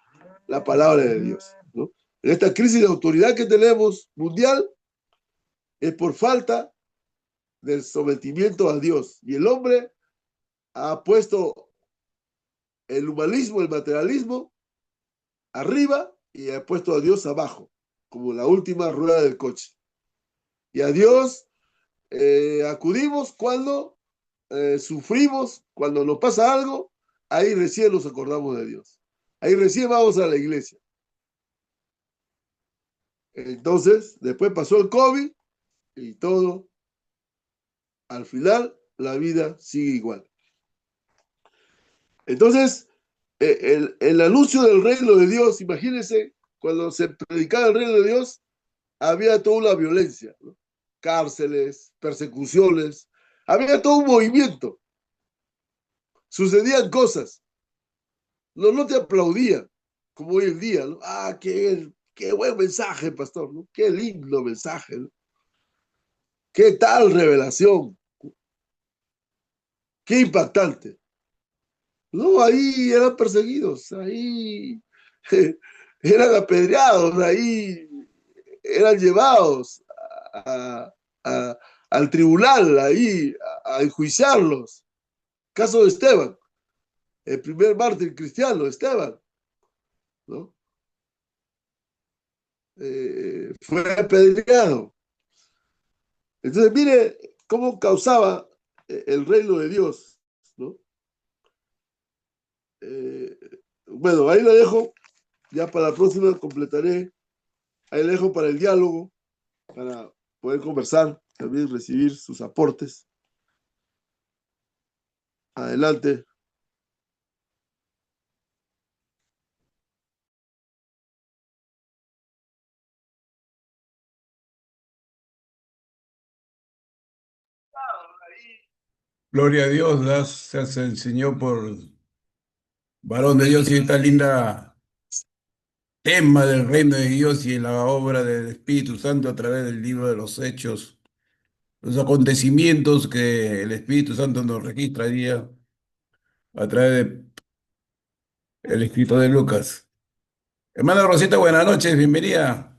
la palabra de Dios, ¿no? En esta crisis de autoridad que tenemos mundial es por falta del sometimiento a Dios. Y el hombre ha puesto el humanismo, el materialismo arriba y ha puesto a Dios abajo, como la última rueda del coche. Y a Dios acudimos cuando sufrimos, cuando nos pasa algo, ahí recién nos acordamos de Dios. Ahí recién vamos a la iglesia. Entonces, después pasó el COVID y todo, al final, la vida sigue igual. Entonces, el anuncio del reino de Dios, imagínense, cuando se predicaba el reino de Dios, había toda una violencia, ¿no? Cárceles, persecuciones, había todo un movimiento, sucedían cosas, no te aplaudían, como hoy en día, ¿no? Ah, qué buen mensaje, pastor, ¿no? Qué lindo mensaje, ¿no? Qué tal revelación, qué impactante. No, ahí eran perseguidos, ahí eran apedreados, ahí eran llevados a, a, al tribunal ahí a enjuiciarlos. Caso de Esteban, el primer mártir cristiano, Esteban, ¿no? Fue apedreado. Entonces, mire cómo causaba el reino de Dios, ¿no? Eh, bueno, ahí lo dejo. Ya para la próxima completaré. Ahí lo dejo para el diálogo, para poder conversar, también recibir sus aportes. Adelante. Gloria a Dios, gracias al Señor por varón de Dios y esta linda tema del reino de Dios y la obra del Espíritu Santo a través del libro de los Hechos, los acontecimientos que el Espíritu Santo nos registra día a través del escrito de Lucas. Hermana Rosita, buenas noches, bienvenida.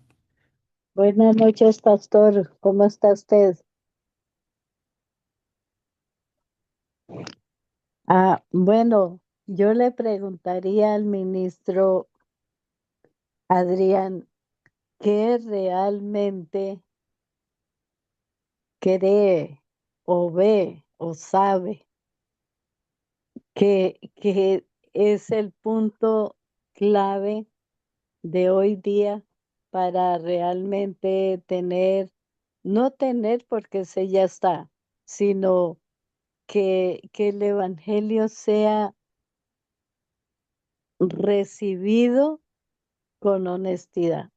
Buenas noches, pastor. ¿Cómo está usted? Bueno, yo le preguntaría al ministro Adrián, ¿qué realmente cree o ve o sabe que es el punto clave de hoy día para realmente tener, no tener porque ese ya está, sino que el Evangelio sea recibido con honestidad?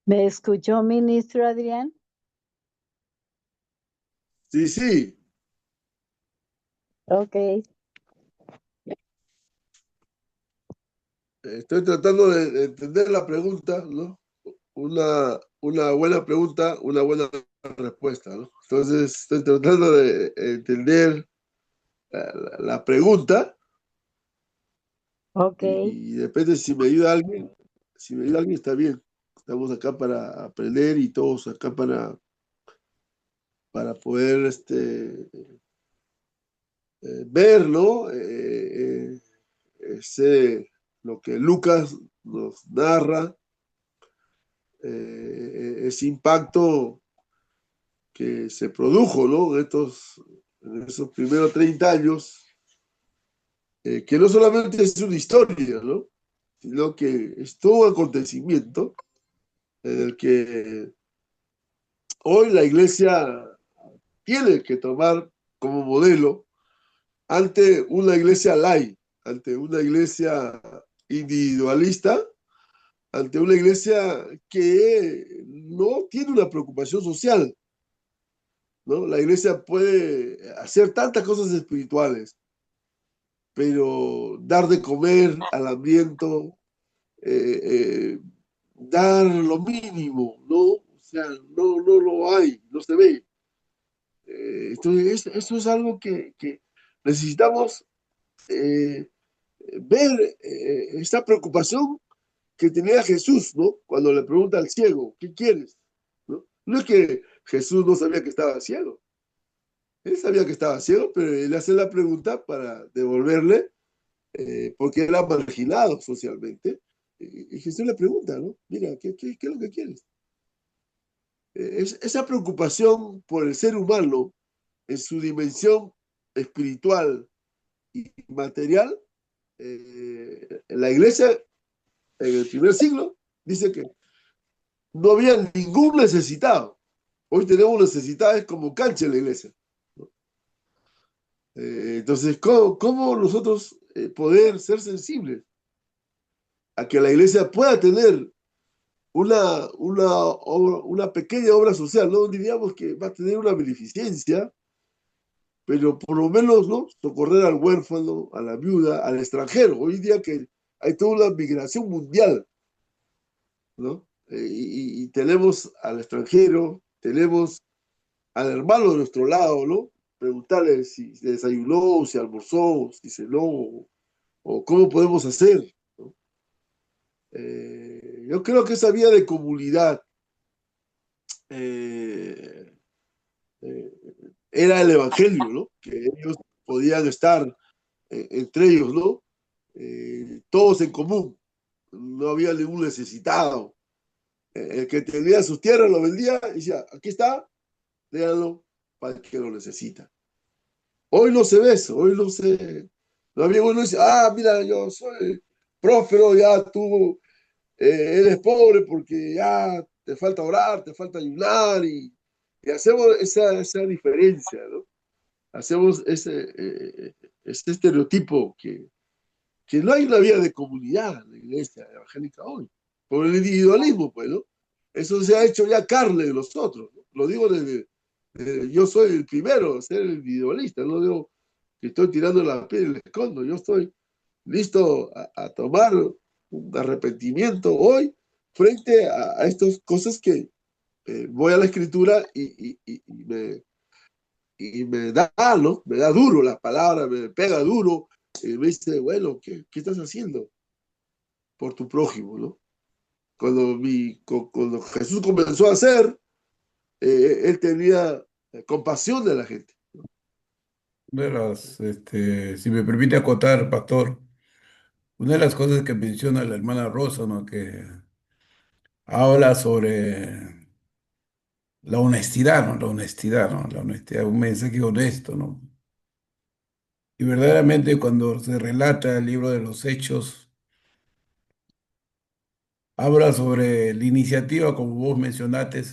¿Me escuchó, ministro Adrián? Sí, sí. Ok, Estoy tratando de entender la pregunta, ¿no? Una buena pregunta, una buena respuesta, ¿no? Entonces, estoy tratando de entender la pregunta ok. y depende si me ayuda alguien. Si me ayuda alguien, está bien. Estamos acá para aprender y todos acá para poder ver, ¿no? Lo que Lucas nos narra, ese impacto que se produjo, ¿no? En esos primeros 30 años, que no solamente es una historia, ¿no? Sino que es todo un acontecimiento en el que hoy la iglesia tiene que tomar como modelo ante una iglesia laica, ante una iglesia individualista, ante una iglesia que no tiene una preocupación social, ¿no? La iglesia puede hacer tantas cosas espirituales, pero dar de comer al hambriento, eh, eh, dar lo mínimo, ¿no? O sea, no lo hay, no se ve. Entonces, eso es algo que necesitamos eh, ver, esta preocupación que tenía Jesús, ¿no? Cuando le pregunta al ciego, ¿qué quieres? ¿No? No es que Jesús no sabía que estaba ciego. Él sabía que estaba ciego, pero él hace la pregunta para devolverle, porque era marginado socialmente. Y Jesús le pregunta, ¿no? Mira, ¿qué es lo que quieres? Esa preocupación por el ser humano en su dimensión espiritual y material, en la iglesia, en el primer siglo, dice que no había ningún necesitado. Hoy tenemos necesidades como cancha en la iglesia, ¿no? Entonces, ¿cómo nosotros poder ser sensibles a que la iglesia pueda tener una pequeña obra social? No diríamos que va a tener una beneficencia, pero por lo menos, ¿no? Socorrer al huérfano, a la viuda, al extranjero. Hoy día que hay toda una migración mundial, ¿no? Y tenemos al extranjero, tenemos al hermano de nuestro lado, ¿no? preguntarle si desayunó, si almorzó, si cenó, o cómo podemos hacer, ¿no? Yo creo que esa vía de comunidad eh, eh, era el evangelio, ¿no? Que ellos podían estar entre ellos, ¿no? Todos en común, no había ningún necesitado. El que tenía sus tierras lo vendía y decía, aquí está, déjalo para el que lo necesita. Hoy no se ve eso, hoy no se... No había uno dice, ah, mira, yo soy próspero, ya tú eres pobre porque ya te falta orar, te falta ayunar y hacemos esa diferencia, ¿no? Hacemos ese estereotipo que no hay una vida de comunidad en la iglesia evangélica hoy, por el individualismo, pues, ¿no? Eso se ha hecho ya carne de nosotros, ¿no? Lo digo yo soy el primero a ser el individualista, no digo que estoy tirando la piedra y la escondo, yo estoy listo a tomar un arrepentimiento hoy frente a estas cosas que voy a la escritura y me da, ¿no? Me da duro la palabra, me pega duro, y me dice, bueno, ¿qué estás haciendo por tu prójimo, ¿no? Cuando Jesús comenzó a hacer, él tenía compasión de la gente. Si me permite acotar, pastor, una de las cosas que menciona la hermana Rosa, ¿no? Que habla sobre la honestidad, ¿no? La honestidad, ¿no? La honestidad, un mensaje honesto, ¿no? Y verdaderamente cuando se relata el libro de los Hechos, habla sobre la iniciativa, como vos mencionaste,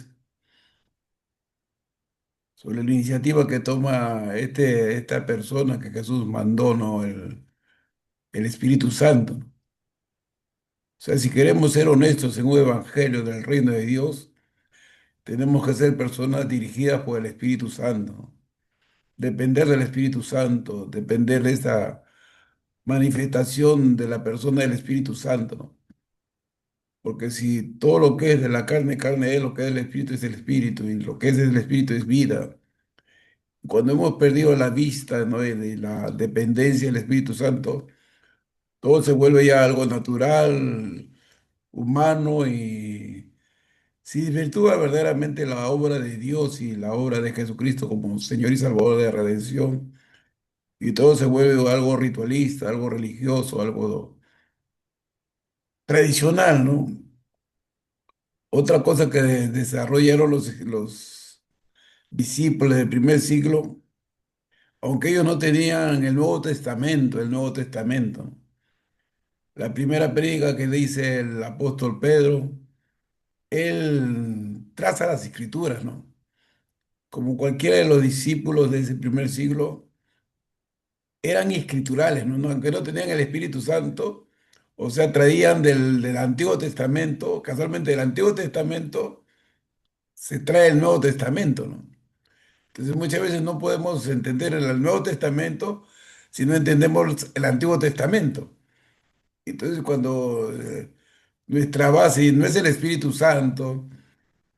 sobre la iniciativa que toma esta persona que Jesús mandó, ¿no? El Espíritu Santo. O sea, si queremos ser honestos en un evangelio del reino de Dios, tenemos que ser personas dirigidas por el Espíritu Santo, ¿no? Depender del Espíritu Santo, depender de esa manifestación de la persona del Espíritu Santo, ¿no? Porque si todo lo que es de la carne, carne es, lo que es del Espíritu es el Espíritu, y lo que es del Espíritu es vida. Cuando hemos perdido la vista, ¿no? de la dependencia del Espíritu Santo, todo se vuelve ya algo natural, humano, y si desvirtúa verdaderamente la obra de Dios y la obra de Jesucristo como Señor y Salvador de redención, y todo se vuelve algo ritualista, algo religioso, algo tradicional, ¿no? Otra cosa que desarrollaron los discípulos del primer siglo, aunque ellos no tenían el Nuevo Testamento. La primera prédica que dice el apóstol Pedro, él traza las escrituras, ¿no? Como cualquiera de los discípulos de ese primer siglo, eran escriturales, ¿no? Aunque no tenían el Espíritu Santo, o sea, traían del Antiguo Testamento, casualmente del Antiguo Testamento se trae el Nuevo Testamento, ¿no? Entonces muchas veces no podemos entender el Nuevo Testamento si no entendemos el Antiguo Testamento. Entonces cuando nuestra base no es el Espíritu Santo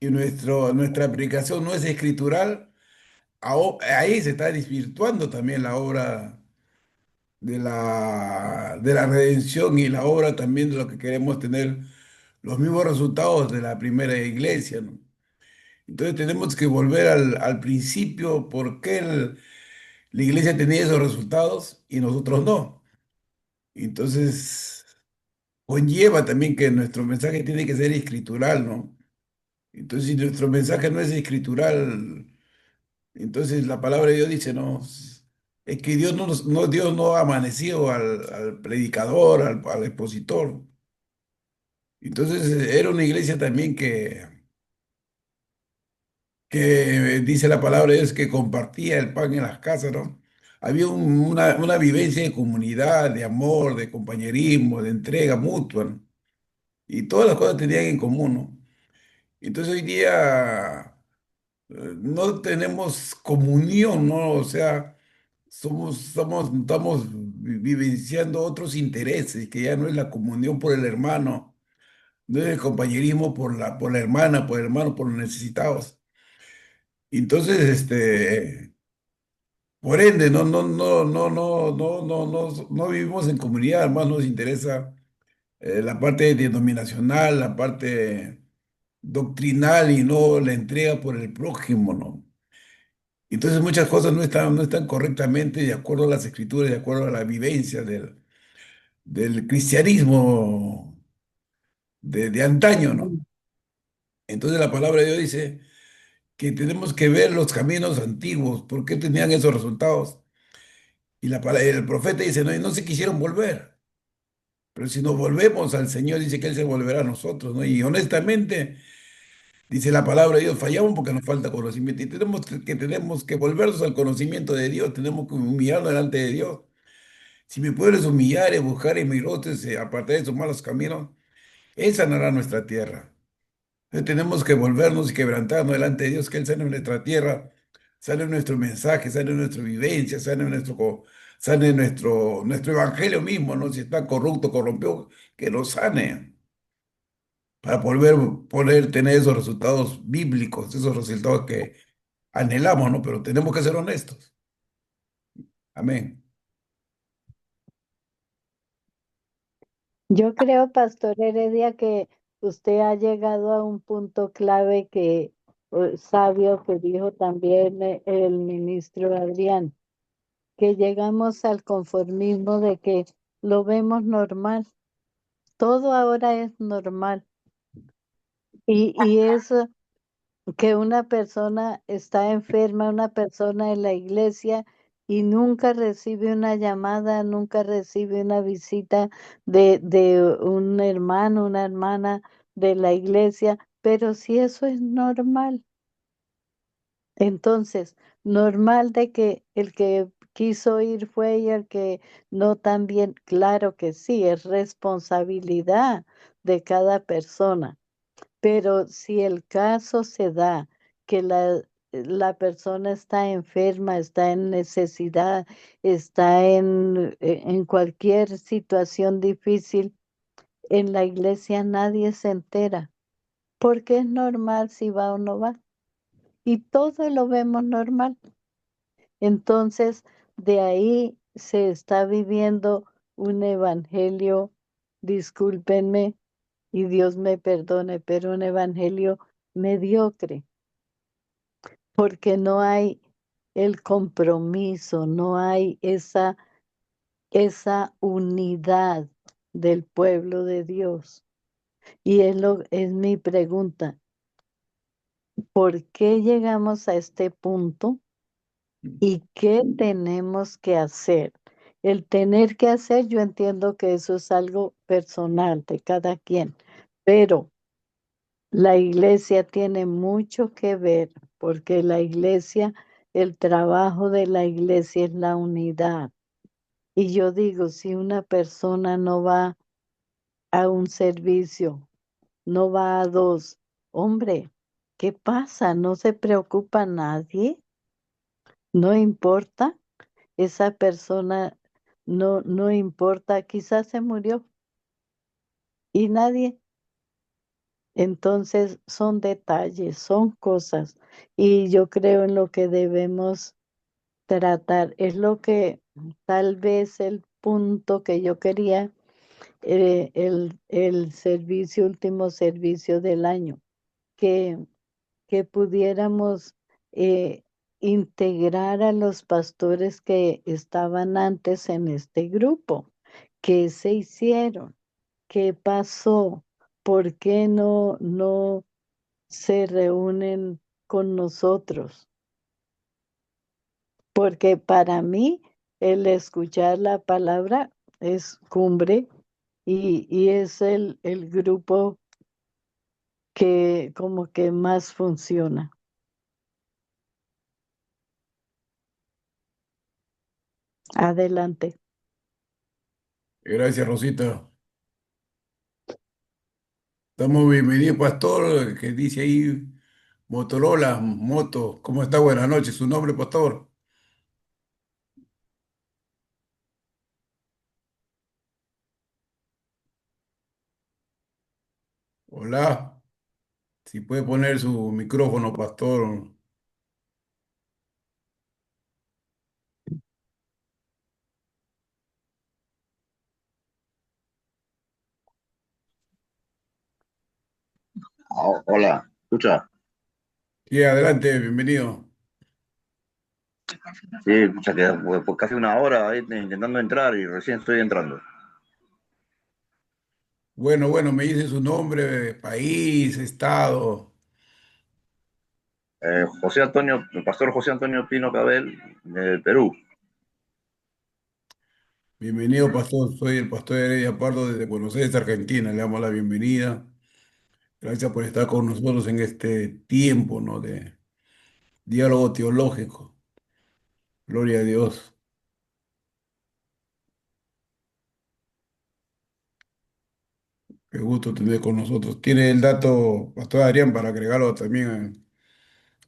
y nuestra aplicación no es escritural, ahí se está desvirtuando también la obra de la redención y la obra también de lo que queremos tener los mismos resultados de la primera iglesia, ¿no? Entonces tenemos que volver al principio, por qué la iglesia tenía esos resultados y nosotros no. Entonces conlleva también que nuestro mensaje tiene que ser escritural, ¿no? Entonces si nuestro mensaje no es escritural, entonces la palabra de Dios dice, no, es que Dios no ha amanecido al predicador, al expositor. Entonces era una iglesia también que dice la palabra de Dios que compartía el pan en las casas, ¿no? Había una vivencia de comunidad, de amor, de compañerismo, de entrega mutua, ¿no? Y todas las cosas tenían en común, ¿no? Entonces hoy día no tenemos comunión, ¿no? O sea, estamos vivenciando otros intereses, que ya no es la comunión por el hermano, no es el compañerismo por la hermana, por el hermano, por los necesitados. Entonces, Por ende, no vivimos en comunidad, más nos interesa la parte denominacional, la parte doctrinal y no la entrega por el prójimo, ¿no? Entonces muchas cosas no están correctamente de acuerdo a las escrituras, de acuerdo a la vivencia del cristianismo de antaño, ¿no? Entonces la palabra de Dios dice que tenemos que ver los caminos antiguos, por qué tenían esos resultados. Y el profeta dice, no, y no se quisieron volver. Pero si nos volvemos al Señor, dice que Él se volverá a nosotros, ¿no? Y honestamente, dice la palabra de Dios, fallamos porque nos falta conocimiento. Y tenemos que volvernos al conocimiento de Dios, tenemos que humillarnos delante de Dios. Si mi pueblo se humillar y buscar y mi rostro se apartar de sus malos caminos, Él sanará nuestra tierra. Entonces tenemos que volvernos y quebrantarnos delante de Dios, que Él sane nuestra tierra, sane nuestro mensaje, sane nuestra vivencia, sane nuestro evangelio mismo, ¿no? Si está corrupto, corrompido, que lo sane, para poder tener esos resultados bíblicos, esos resultados que anhelamos, ¿no? Pero tenemos que ser honestos. Amén. Yo creo, Pastor Heredia, que usted ha llegado a un punto clave que sabio que dijo también el ministro Adrián, que llegamos al conformismo de que lo vemos normal. Todo ahora es normal. Y eso que una persona está enferma, una persona en la iglesia y nunca recibe una llamada, nunca recibe una visita de un hermano, una hermana de la iglesia, pero si eso es normal, entonces normal de que el que quiso ir fue y el que no también, claro que sí, es responsabilidad de cada persona. Pero si el caso se da que la persona está enferma, está en necesidad, está en cualquier situación difícil, en la iglesia nadie se entera, porque es normal si va o no va. Y todo lo vemos normal. Entonces, de ahí se está viviendo un evangelio, discúlpenme, y Dios me perdone, pero un evangelio mediocre, porque no hay el compromiso, no hay esa unidad del pueblo de Dios. Y es mi pregunta, ¿por qué llegamos a este punto y qué tenemos que hacer? El tener que hacer, yo entiendo que eso es algo personal de cada quien, pero la iglesia tiene mucho que ver porque la iglesia, el trabajo de la iglesia es la unidad. Y yo digo, si una persona no va a un servicio, no va a dos, hombre, ¿qué pasa? ¿No se preocupa nadie? ¿No importa? Esa persona no importa, quizás se murió y nadie. Entonces son detalles, son cosas. Y yo creo en lo que debemos tratar. Es lo que tal vez el punto que yo quería, el servicio, último servicio del año, que, que pudiéramos eh, integrar a los pastores que estaban antes en este grupo. ¿Qué se hicieron? ¿Qué pasó? ¿Por qué no se reúnen con nosotros? Porque para mí el escuchar la palabra es cumbre y es el grupo que como que más funciona. Adelante. Gracias, Rosita. Estamos bienvenidos, pastor, que dice ahí Motorola, moto. ¿Cómo está? Buenas noches. ¿Su nombre, pastor? Hola. Si puede poner su micrófono, pastor. Hola, escucha. Sí, adelante, bienvenido. Sí, escucha que pues, casi una hora ahí intentando entrar y recién estoy entrando. Bueno, bueno, me dice su nombre, país, estado. José Antonio, el pastor José Antonio Pino Cabel, de Perú. Bienvenido, pastor. Soy el pastor Heredia Pardo desde Buenos Aires, Argentina. Le damos la bienvenida. Gracias por estar con nosotros en este tiempo, ¿no? De diálogo teológico. Gloria a Dios. Qué gusto tener con nosotros. Tiene el dato, pastor Adrián, para agregarlo también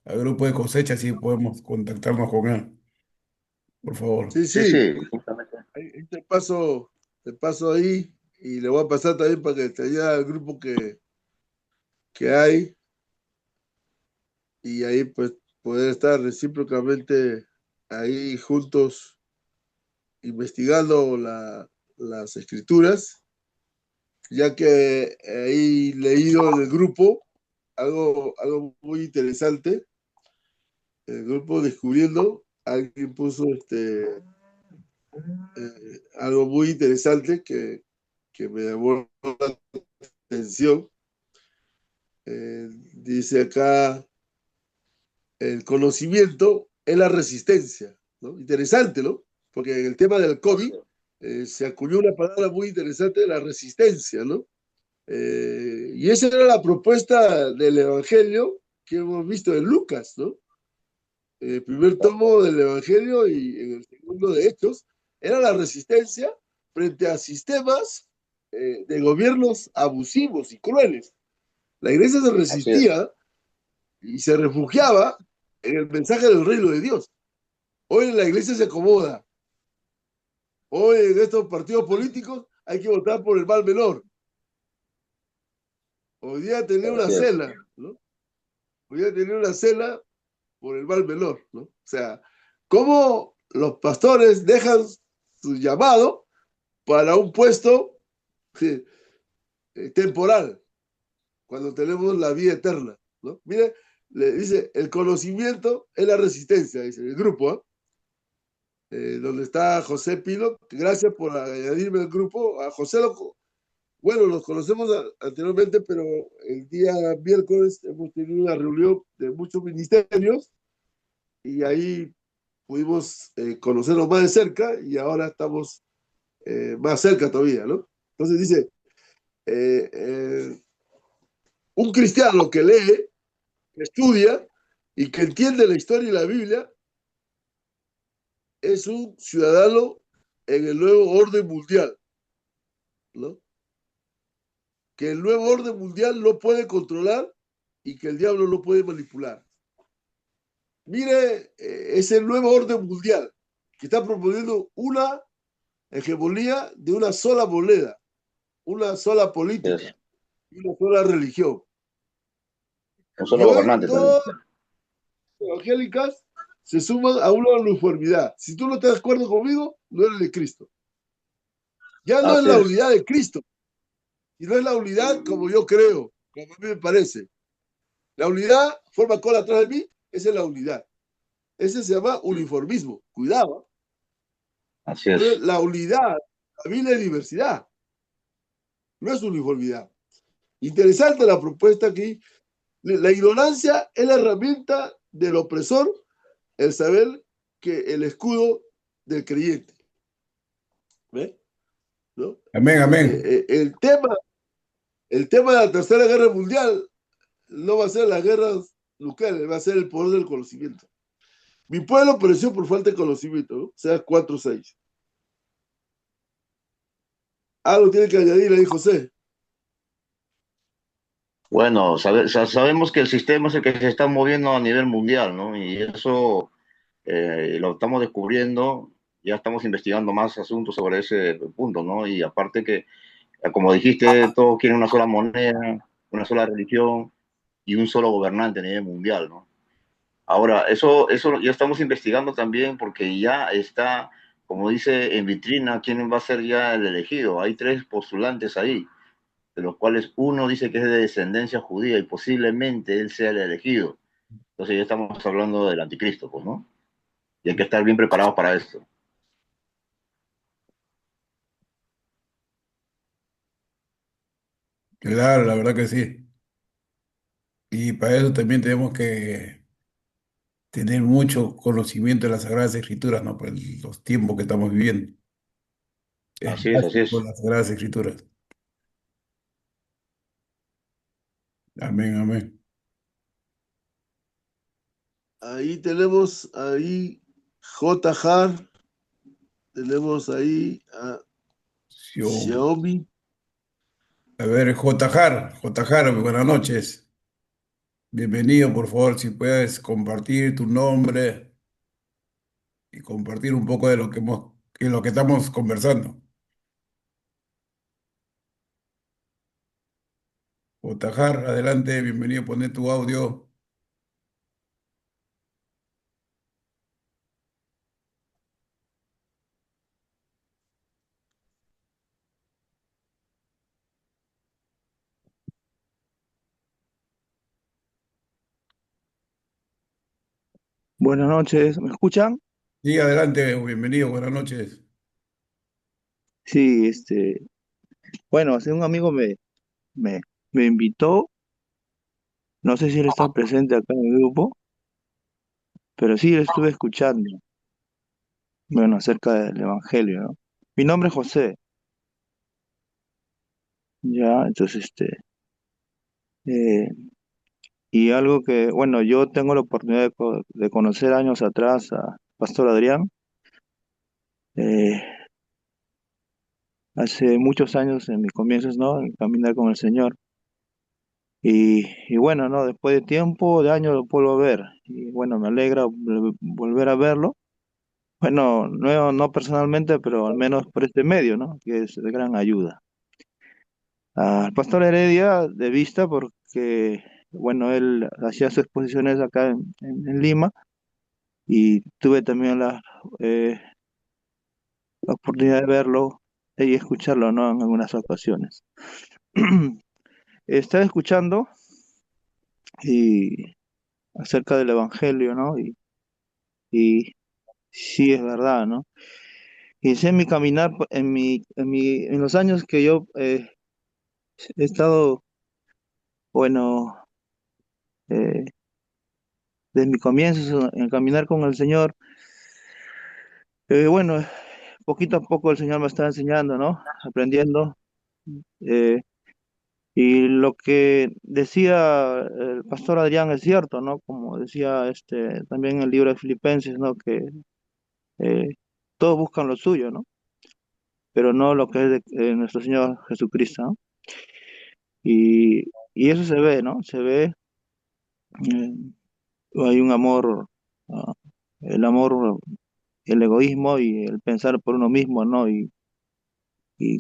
al grupo de cosecha, si podemos contactarnos con él, por favor. Sí, Sí, sí, sí, justamente. ahí te paso ahí y le voy a pasar también para que te ayude al grupo que hay y ahí pues poder estar recíprocamente ahí juntos investigando las escrituras, ya que ahí leído en el grupo algo muy interesante. El grupo descubriendo, alguien puso algo muy interesante que me llamó la atención. Dice acá, el conocimiento es la resistencia, ¿no? Interesante, ¿no? Porque en el tema del COVID se acuñó una palabra muy interesante, la resistencia, ¿no? Y esa era la propuesta del Evangelio que hemos visto en Lucas, ¿no? El primer tomo del Evangelio y en el segundo de Hechos, era la resistencia frente a sistemas de gobiernos abusivos y crueles. La iglesia se Así es, resistía y se refugiaba en el mensaje del reino de Dios. Hoy la iglesia se acomoda. Hoy en estos partidos políticos hay que votar por el mal menor. Hoy día tener una así es. cena, ¿no? Hoy día tener una cena por el mal menor, ¿no? O sea, ¿cómo los pastores dejan su llamado para un puesto sí, temporal cuando tenemos la vida eterna, ¿no? Mire, le dice, el conocimiento es la resistencia, dice el grupo, ¿eh? Donde está José Pilo. Gracias por añadirme al grupo. A José, bueno, los conocemos anteriormente, pero el día miércoles hemos tenido una reunión de muchos ministerios y ahí pudimos conocerlos más de cerca y ahora estamos más cerca todavía, ¿no? Entonces dice, eh, eh, un cristiano que lee, que estudia y que entiende la historia y la Biblia es un ciudadano en el nuevo orden mundial, ¿no? Que el nuevo orden mundial no puede controlar y que el diablo no puede manipular. Mire, es el nuevo orden mundial que está proponiendo una hegemonía de una sola moneda, una sola Así es. política y una sola religión. Un Y solo hoy gobernante también. todas las evangélicas se suman a una uniformidad. Si tú no estás de acuerdo conmigo, no eres de Cristo. Ya no es Así la es, unidad de Cristo, y no es la unidad como yo creo, como a mí me parece. La unidad, forma cola atrás de mí, esa es la unidad. Ese se llama uniformismo. Cuidado. así Entonces, es. la unidad, la Biblia es diversidad, no es uniformidad. Interesante la propuesta aquí. La ignorancia es la herramienta del opresor, el saber que el escudo del creyente. ¿Ves? ¿No? Amén, amén. El tema de la Tercera Guerra Mundial no va a ser las guerras nucleares, va a ser el poder del conocimiento. Mi pueblo pereció por falta de conocimiento, ¿no? O sea, 4:6. Algo tiene que añadir ahí, José. Bueno, sabemos que el sistema es el que se está moviendo a nivel mundial, ¿no? Y eso lo estamos descubriendo, ya estamos investigando más asuntos sobre ese punto, ¿no? Y aparte que, como dijiste, todos quieren una sola moneda, una sola religión y un solo gobernante a nivel mundial, ¿no? Ahora, eso ya estamos investigando también porque ya está, como dice en vitrina, quién va a ser ya el elegido. Hay tres postulantes ahí, de los cuales uno dice que es de descendencia judía y posiblemente él sea el elegido. Entonces ya estamos hablando del anticristo, pues, ¿no? Y hay que estar bien preparados para esto. Claro, la verdad que sí. Y para eso también tenemos que tener mucho conocimiento de las Sagradas Escrituras, ¿no? Por los tiempos que estamos viviendo. Es Así es, así básico es. las Sagradas Escrituras. Amén, amén. Ahí tenemos ahí J. Har, tenemos ahí a Sion. Xiaomi. A ver, J. Jar, buenas noches. Bienvenido, por favor, si puedes compartir tu nombre y compartir un poco de lo que estamos conversando. J. Jar, adelante, bienvenido, poner tu audio. Buenas noches, ¿me escuchan? Sí, adelante, bienvenido, buenas noches. Sí, bueno, hace un amigo me, me invitó, no sé si él está presente acá en el grupo, pero sí, lo estuve escuchando, bueno, acerca del Evangelio, ¿no? Mi nombre es José, ya, entonces, eh, y algo que, bueno, yo tengo la oportunidad de conocer años atrás a Pastor Adrián, eh, hace muchos años en mis comienzos, ¿no? En caminar con el Señor. Y bueno, ¿no? Después de tiempo, de años, lo vuelvo a ver. Y bueno, me alegra volver a verlo. Bueno, no personalmente, pero al menos por este medio, ¿no? Que es de gran ayuda. Al pastor Heredia de vista porque, bueno, él hacía sus exposiciones acá en Lima y tuve también la oportunidad de verlo y escucharlo, ¿no? En algunas ocasiones. Estaba escuchando y acerca del Evangelio, ¿no? Y sí, es verdad, ¿no? Y sé en mi caminar, en los años que yo he estado, bueno, eh, desde mi comienzo en caminar con el Señor, bueno, poquito a poco el Señor me está enseñando, ¿no? Aprendiendo. eh, y lo que decía el pastor Adrián es cierto, ¿no? Como decía también en el libro de Filipenses, ¿no? Que eh, todos buscan lo suyo, ¿no? Pero no lo que es de nuestro Señor Jesucristo, ¿no? Y eso se ve, ¿no? Se ve, eh, hay un amor, ah, el amor, el egoísmo y el pensar por uno mismo, ¿no? Y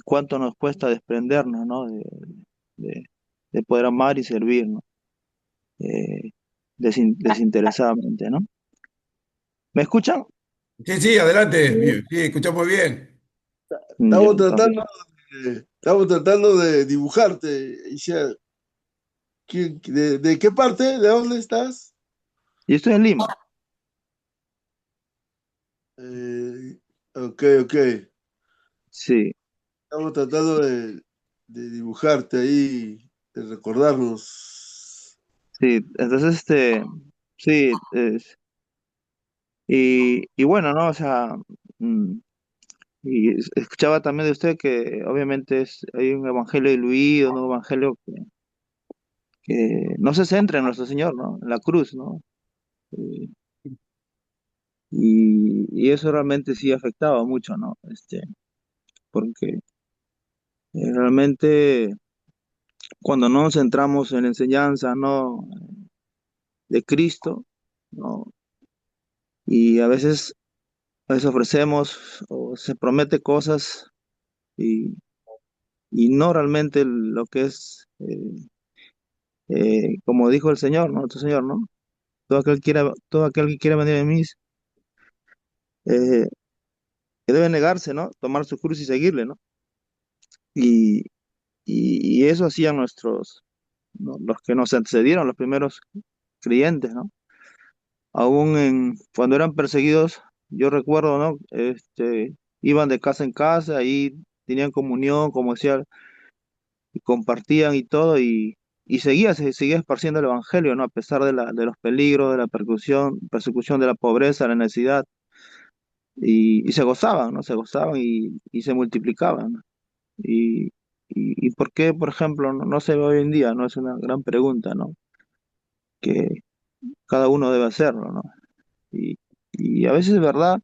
cuánto nos cuesta desprendernos, ¿no? De, de poder amar y servir, ¿no? Desinteresadamente, ¿no? ¿Me escuchan? Sí, sí, adelante, sí, escuchamos bien. Ya, Estamos entonces, tratando estamos tratando de dibujarte, Isha. De qué parte? ¿De dónde estás? yo estoy en Lima, Eh, ok, ok. sí, Estamos tratando de dibujarte ahí, de recordarnos. sí, entonces, sí, y bueno, ¿no? O sea, mm, y escuchaba también de usted que obviamente hay un evangelio diluido, un evangelio que no se centra en nuestro Señor, ¿no? En la cruz, ¿no? Eh, y eso realmente sí afectaba mucho, ¿no? Porque realmente cuando no nos centramos en la enseñanza, ¿no? De Cristo, ¿no? Y a veces ofrecemos o se promete cosas y, y no realmente lo que es, como dijo el Señor, ¿no? Nuestro Señor, ¿no? Todo aquel que quiera venir a mí, eh, que debe negarse, ¿no? Tomar su cruz y seguirle, ¿no? Y, y eso hacían nuestros, ¿no? Los que nos antecedieron, los primeros creyentes, ¿no? Cuando eran perseguidos, yo recuerdo, ¿no? Iban de casa en casa y tenían comunión, como decía, y compartían y todo, y se seguía esparciendo el evangelio, ¿no? A pesar de los peligros, de la persecución de la pobreza, la necesidad, y se gozaban, ¿no? Se gozaban y se multiplicaban, ¿no? Y, y por qué, por ejemplo, no se ve hoy en día, ¿no? Es una gran pregunta, ¿no? Que cada uno debe hacerlo, ¿no? Y, y a veces, ¿verdad?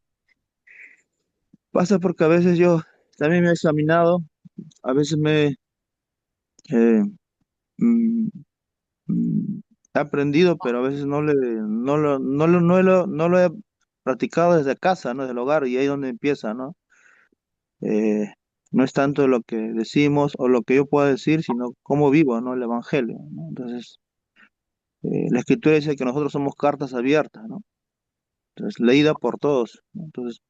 Pasa porque a veces yo también me he examinado, a veces eh, mm, mm, he aprendido, pero a veces no lo he practicado desde casa, ¿no? Desde el hogar, y ahí es donde empieza, ¿no? Eh, no es tanto lo que decimos o lo que yo pueda decir, sino cómo vivo, ¿no? El evangelio, ¿no? Entonces, la escritura dice que nosotros somos cartas abiertas, ¿no? Entonces, leída por todos, ¿no? Entonces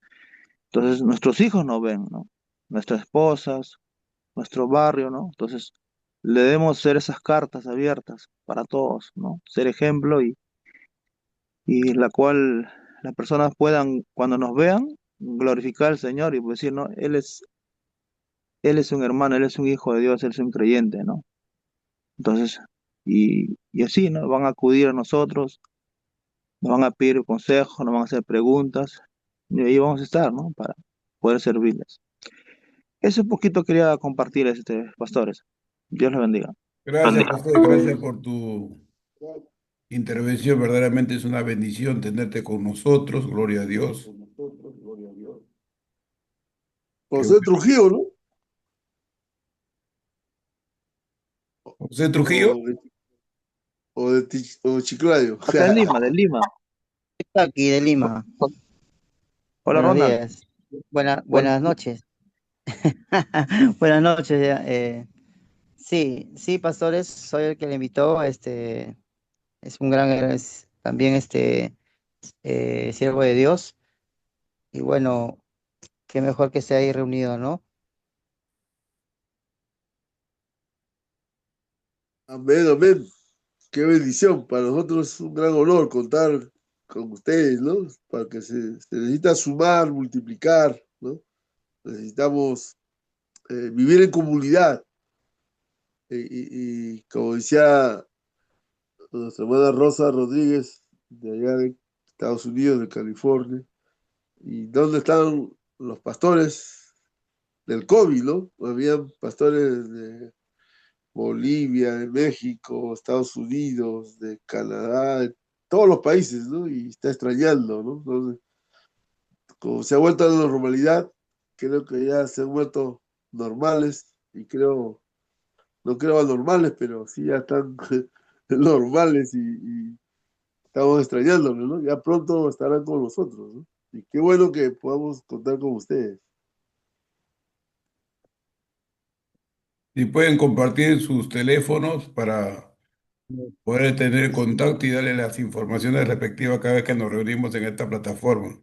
nuestros hijos nos ven, ¿no? Nuestras esposas, nuestro barrio, ¿no? Entonces, le debemos ser esas cartas abiertas para todos, ¿no? Ser ejemplo y la cual las personas puedan, cuando nos vean, glorificar al Señor y decir, no, Él es un hermano, Él es un hijo de Dios, Él es un creyente, ¿no? Entonces, y así, ¿no? Van a acudir a nosotros, nos van a pedir consejos, nos van a hacer preguntas, y ahí vamos a estar, ¿no? Para poder servirles. Eso un poquito quería compartir, pastores. Dios les bendiga. Gracias, José, gracias por tu intervención. Verdaderamente es una bendición tenerte con nosotros. Gloria a Dios. Qué José bueno. Trujillo, ¿no? José Trujillo. O, o Chiclayo. Acá en Lima, de Lima. Aquí de Lima. Hola, Buenos Ronald. días. Bueno, Buenas noches. Buenas noches. Ya, sí, sí, pastores, soy el que le invitó. Es un gran, es también siervo de Dios. Y bueno, qué mejor que esté ahí reunido, ¿no? Amén, amén. Qué bendición. Para nosotros es un gran honor contar con ustedes, ¿no? Para que se necesita sumar, multiplicar, ¿no? Necesitamos vivir en comunidad. Y como decía nuestra hermana Rosa Rodríguez, de allá de Estados Unidos, de California, ¿y dónde están los pastores del COVID, ¿no? Habían pastores de Bolivia, de México, Estados Unidos, de Canadá, de todos los países, ¿no? Y está extrañando, ¿no? Entonces, como se ha vuelto a la normalidad, creo que ya se han vuelto normales y no creo anormales, pero sí ya están normales y estamos extrañándolos, ¿no? Ya pronto estarán con nosotros, ¿no? Y qué bueno que podamos contar con ustedes. Y pueden compartir sus teléfonos para poder tener contacto y darle las informaciones respectivas cada vez que nos reunimos en esta plataforma.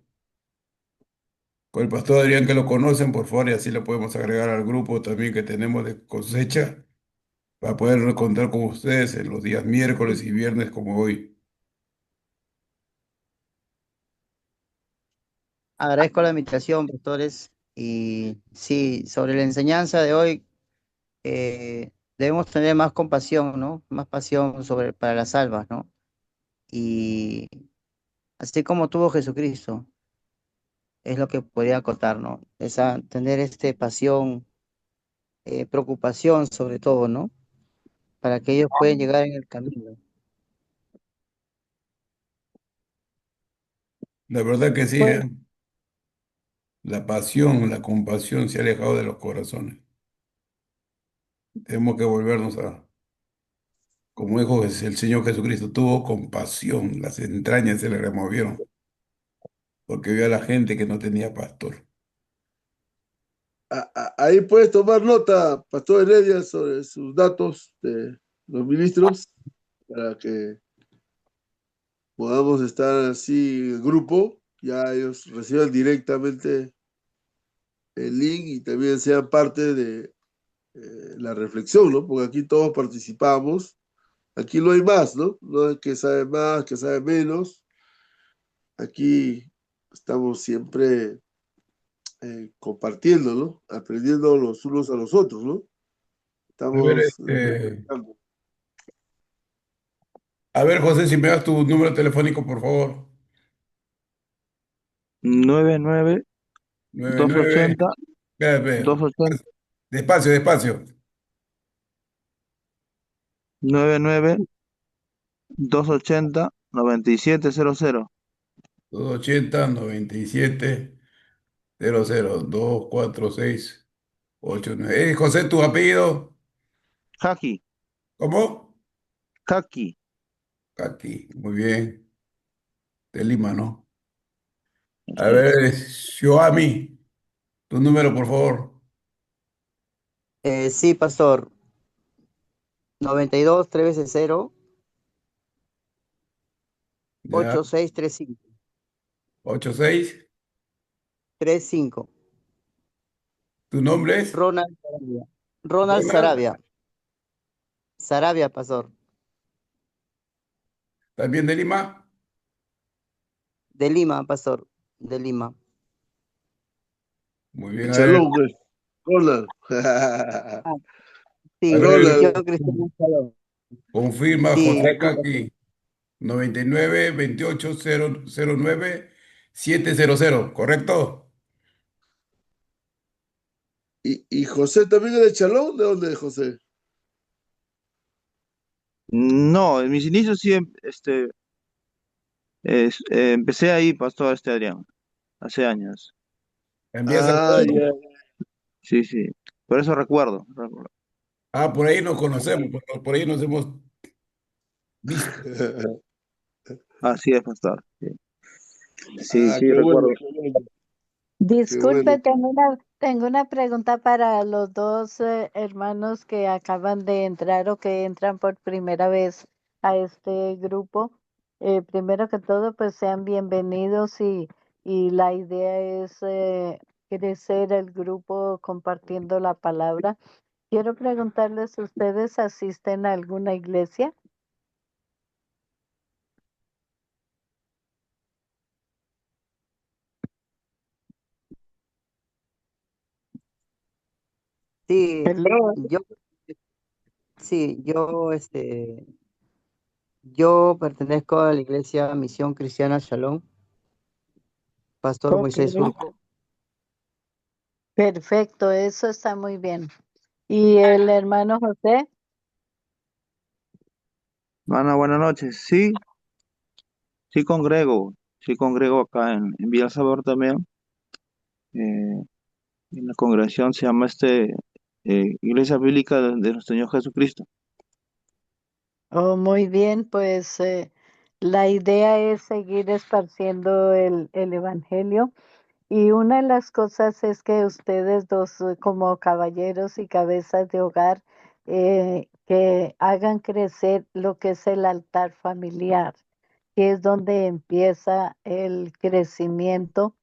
Con el pastor Adrián, que lo conocen, por favor, y así lo podemos agregar al grupo también que tenemos de cosecha para poder contar con ustedes en los días miércoles y viernes como hoy. Agradezco la invitación, pastores. Y sí, sobre la enseñanza de hoy, debemos tener más compasión, ¿no? Más pasión para las almas, ¿no? Y así como tuvo Jesucristo. Es lo que podría acotar, ¿no? Tener pasión, preocupación sobre todo, ¿no? Para que ellos puedan llegar en el camino. La verdad que sí, Pues, ¿eh? La pasión, la compasión se ha alejado de los corazones. Tenemos que volvernos a, como dijo el Señor Jesucristo, tuvo compasión, las entrañas se le removieron, porque vio a la gente que no tenía pastor. Ahí puedes tomar nota, Pastor Heredia, sobre sus datos de los ministros para que podamos estar así en grupo. Ya ellos reciban directamente el link y también sean parte la reflexión, ¿no? Porque aquí todos participamos, aquí no hay más, ¿no? No hay que sabe más, que sabe menos, aquí estamos siempre compartiendo, ¿no? Aprendiendo los unos a los otros, ¿no? A ver, Estamos reflexionando. José, si me das tu número telefónico, por favor. 99 Nueve 280 nueve. Espera, espera. 280 Despacio, despacio. 99 280 9700. 280 97 00 24689. José, ¿tu apellido? Jaki, ¿Cómo? Kaki. Aquí, muy bien. De Lima, ¿no? A Así es. ver, Xiaomi, tu número, por favor. Sí, pastor. 92 3 veces 0, Ya, 8635. 86. 35. ¿Tu nombre es? Ronald Sarabia. Ronald Ronald. Sarabia. Sarabia, pastor. ¿También de Lima? De Lima, pastor. De Lima. Muy bien, Shalom, pues. Ronald. Ah, a sí, ver, religión Ronald. cristiana Shalom. confirma Sí, José sí, pastor. Caqui, 99 28 009 700, ¿correcto? ¿Y José también es de Chalón? ¿De dónde es José? No, en mis inicios sí, empecé ahí, pastor Adrián, hace años. ¿Envías Ah, saludos? ya. Sí, sí. Por eso recuerdo. Ah, por ahí nos conocemos, por ahí nos hemos visto. Así es, pastor. Sí, sí, Ah, sí, qué bueno, recuerdo. qué bueno, qué bueno. Disculpe, tengo una pregunta para los dos hermanos que acaban de entrar o que entran por primera vez a este grupo. Primero que todo, pues sean bienvenidos y la idea es crecer el grupo compartiendo la palabra. Quiero preguntarles, ¿ustedes asisten a alguna iglesia? Sí, Hello. yo, sí, yo pertenezco a la iglesia Misión Cristiana Shalom, Pastor Ok, Moisés Surco. perfecto, eso está muy bien. ¿Y el hermano José? Ana, buenas noches. Sí, sí congrego acá en Villa El Salvador también. Eh, en la congregación se llama Iglesia Bíblica de nuestro Señor Jesucristo. Oh, muy bien, pues la idea es seguir esparciendo el Evangelio y una de las cosas es que ustedes dos como caballeros y cabezas de hogar que hagan crecer lo que es el altar familiar, que es donde empieza el crecimiento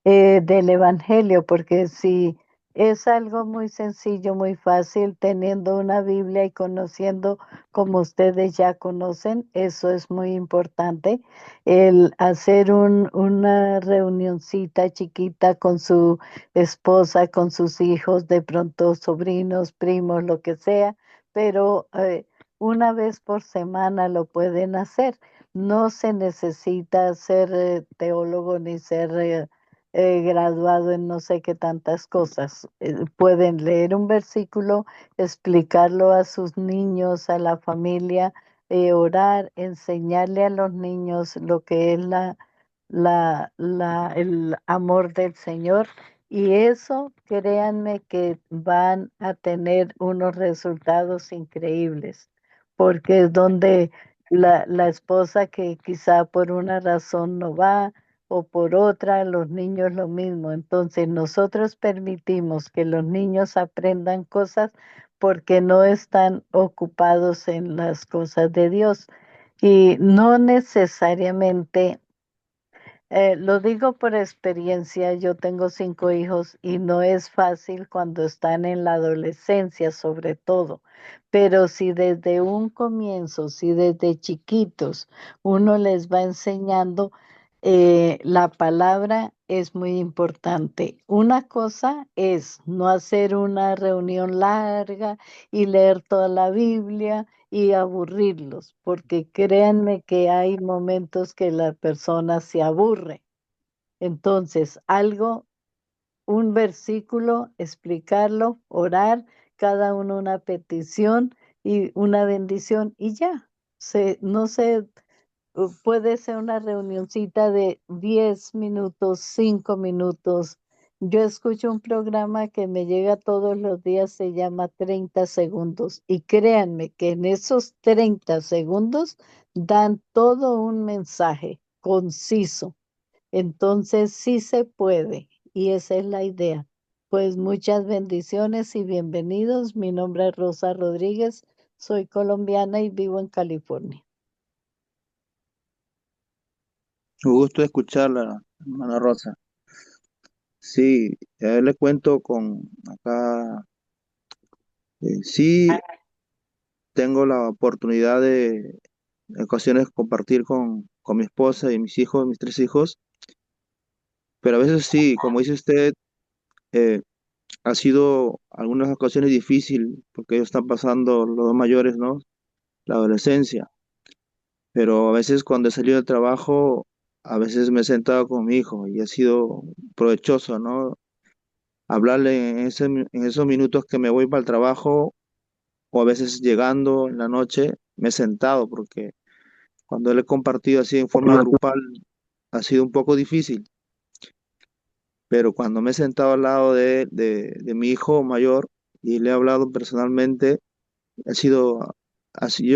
del Evangelio, porque si es algo muy sencillo, muy fácil, teniendo una Biblia y conociendo como ustedes ya conocen, eso es muy importante. El hacer una reunioncita chiquita con su esposa, con sus hijos, de pronto sobrinos, primos, lo que sea, pero una vez por semana lo pueden hacer. No se necesita ser teólogo ni ser graduado en no sé qué tantas cosas. Pueden leer un versículo, explicarlo a sus niños, a la familia, orar, enseñarle a los niños lo que es el amor del Señor. Y eso, créanme que van a tener unos resultados increíbles, porque es donde la esposa que quizá por una razón no va, o por otra, los niños lo mismo. Entonces nosotros permitimos que los niños aprendan cosas porque no están ocupados en las cosas de Dios. Y no necesariamente Lo digo por experiencia, yo tengo 5 hijos y no es fácil cuando están en la adolescencia, sobre todo, pero si desde un comienzo, si desde chiquitos uno les va enseñando, la palabra es muy importante. Una cosa es no hacer una reunión larga y leer toda la Biblia y aburrirlos, porque créanme que hay momentos que la persona se aburre. Entonces, algo, un versículo, explicarlo, orar, cada uno una petición y una bendición y ya. No sé, puede ser una reunioncita de 10 minutos, 5 minutos. Yo escucho un programa que me llega todos los días, se llama 30 segundos. Y créanme que en esos 30 segundos dan todo un mensaje conciso. Entonces sí se puede y esa es la idea. Pues muchas bendiciones y bienvenidos. Mi nombre es Rosa Rodríguez, soy colombiana y vivo en California. Un gusto escucharla, hermana Rosa. Sí, le cuento con acá, sí tengo la oportunidad de en ocasiones compartir con mi esposa y mis hijos, mis 3 hijos, pero a veces sí, como dice usted, eh, ha sido algunas ocasiones difícil porque ellos están pasando, los dos mayores, ¿no? La adolescencia, pero a veces cuando he salido del trabajo, a veces me he sentado con mi hijo y ha sido provechoso, ¿no? Hablarle en esos minutos que me voy para el trabajo o a veces llegando en la noche, me he sentado porque cuando le he compartido así en forma grupal ha sido un poco difícil, pero cuando me he sentado al lado de mi hijo mayor y le he hablado personalmente, ha sido,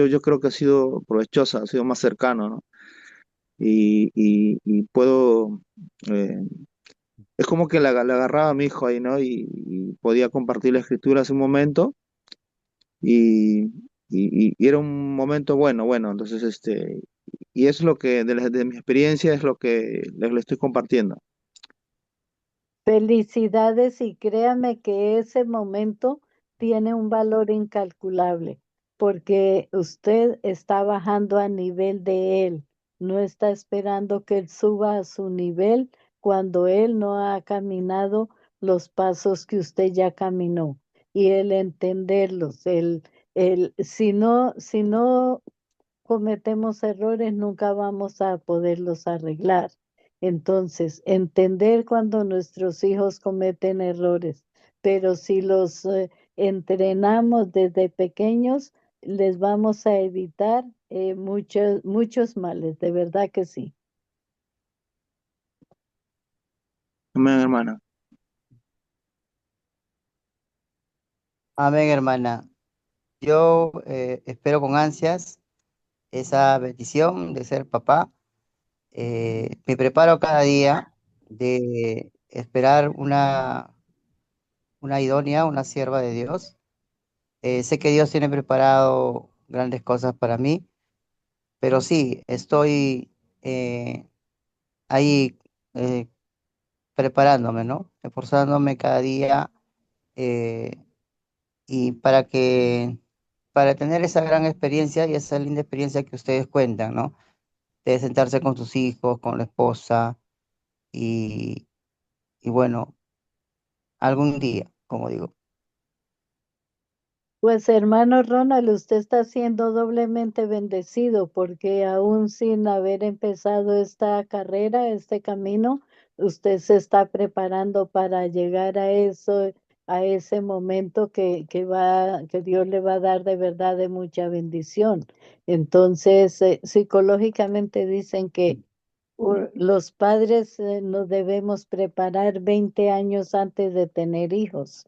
yo creo que ha sido provechosa, ha sido más cercano, ¿no? Y puedo, eh, es como que le agarraba a mi hijo ahí, ¿no? Y podía compartir la escritura hace un momento y era un momento bueno, entonces y es lo que, de mi experiencia, es lo que le estoy compartiendo. Felicidades y créame que ese momento tiene un valor incalculable porque usted está bajando a nivel de él, no está esperando que él suba a su nivel cuando él no ha caminado los pasos que usted ya caminó y el entenderlos, si no cometemos errores, nunca vamos a poderlos arreglar. Entonces, entender cuando nuestros hijos cometen errores, pero si los entrenamos desde pequeños, les vamos a evitar muchos males, de verdad que sí. Amén, hermana. Amén, hermana. Yo espero con ansias esa bendición de ser papá. Me preparo cada día de esperar una idónea, una sierva de Dios. Sé que Dios tiene preparado grandes cosas para mí, pero sí, estoy eh, ahí eh, preparándome, ¿no? Esforzándome cada día eh, y para tener esa gran experiencia y esa linda experiencia que ustedes cuentan, ¿no? De sentarse con sus hijos, con la esposa y, y bueno, algún día, como digo. Pues hermano Ronald, usted está siendo doblemente bendecido porque aún sin haber empezado esta carrera, este camino, usted se está preparando para llegar a eso, a ese momento que Dios le va a dar de verdad de mucha bendición. Entonces, psicológicamente dicen que los padres nos debemos preparar 20 años antes de tener hijos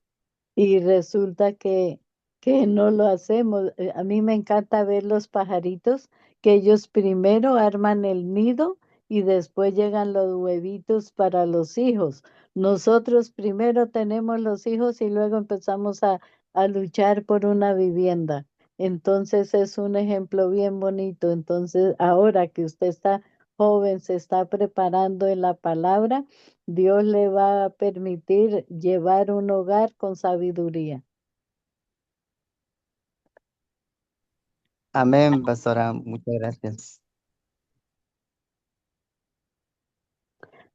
y resulta que no lo hacemos. A mí me encanta ver los pajaritos, que ellos primero arman el nido y después llegan los huevitos para los hijos. Nosotros primero tenemos los hijos y luego empezamos a luchar por una vivienda. Entonces es un ejemplo bien bonito. Entonces, ahora que usted está joven se está preparando en la palabra, Dios le va a permitir llevar un hogar con sabiduría. Amén, pastora. Muchas gracias.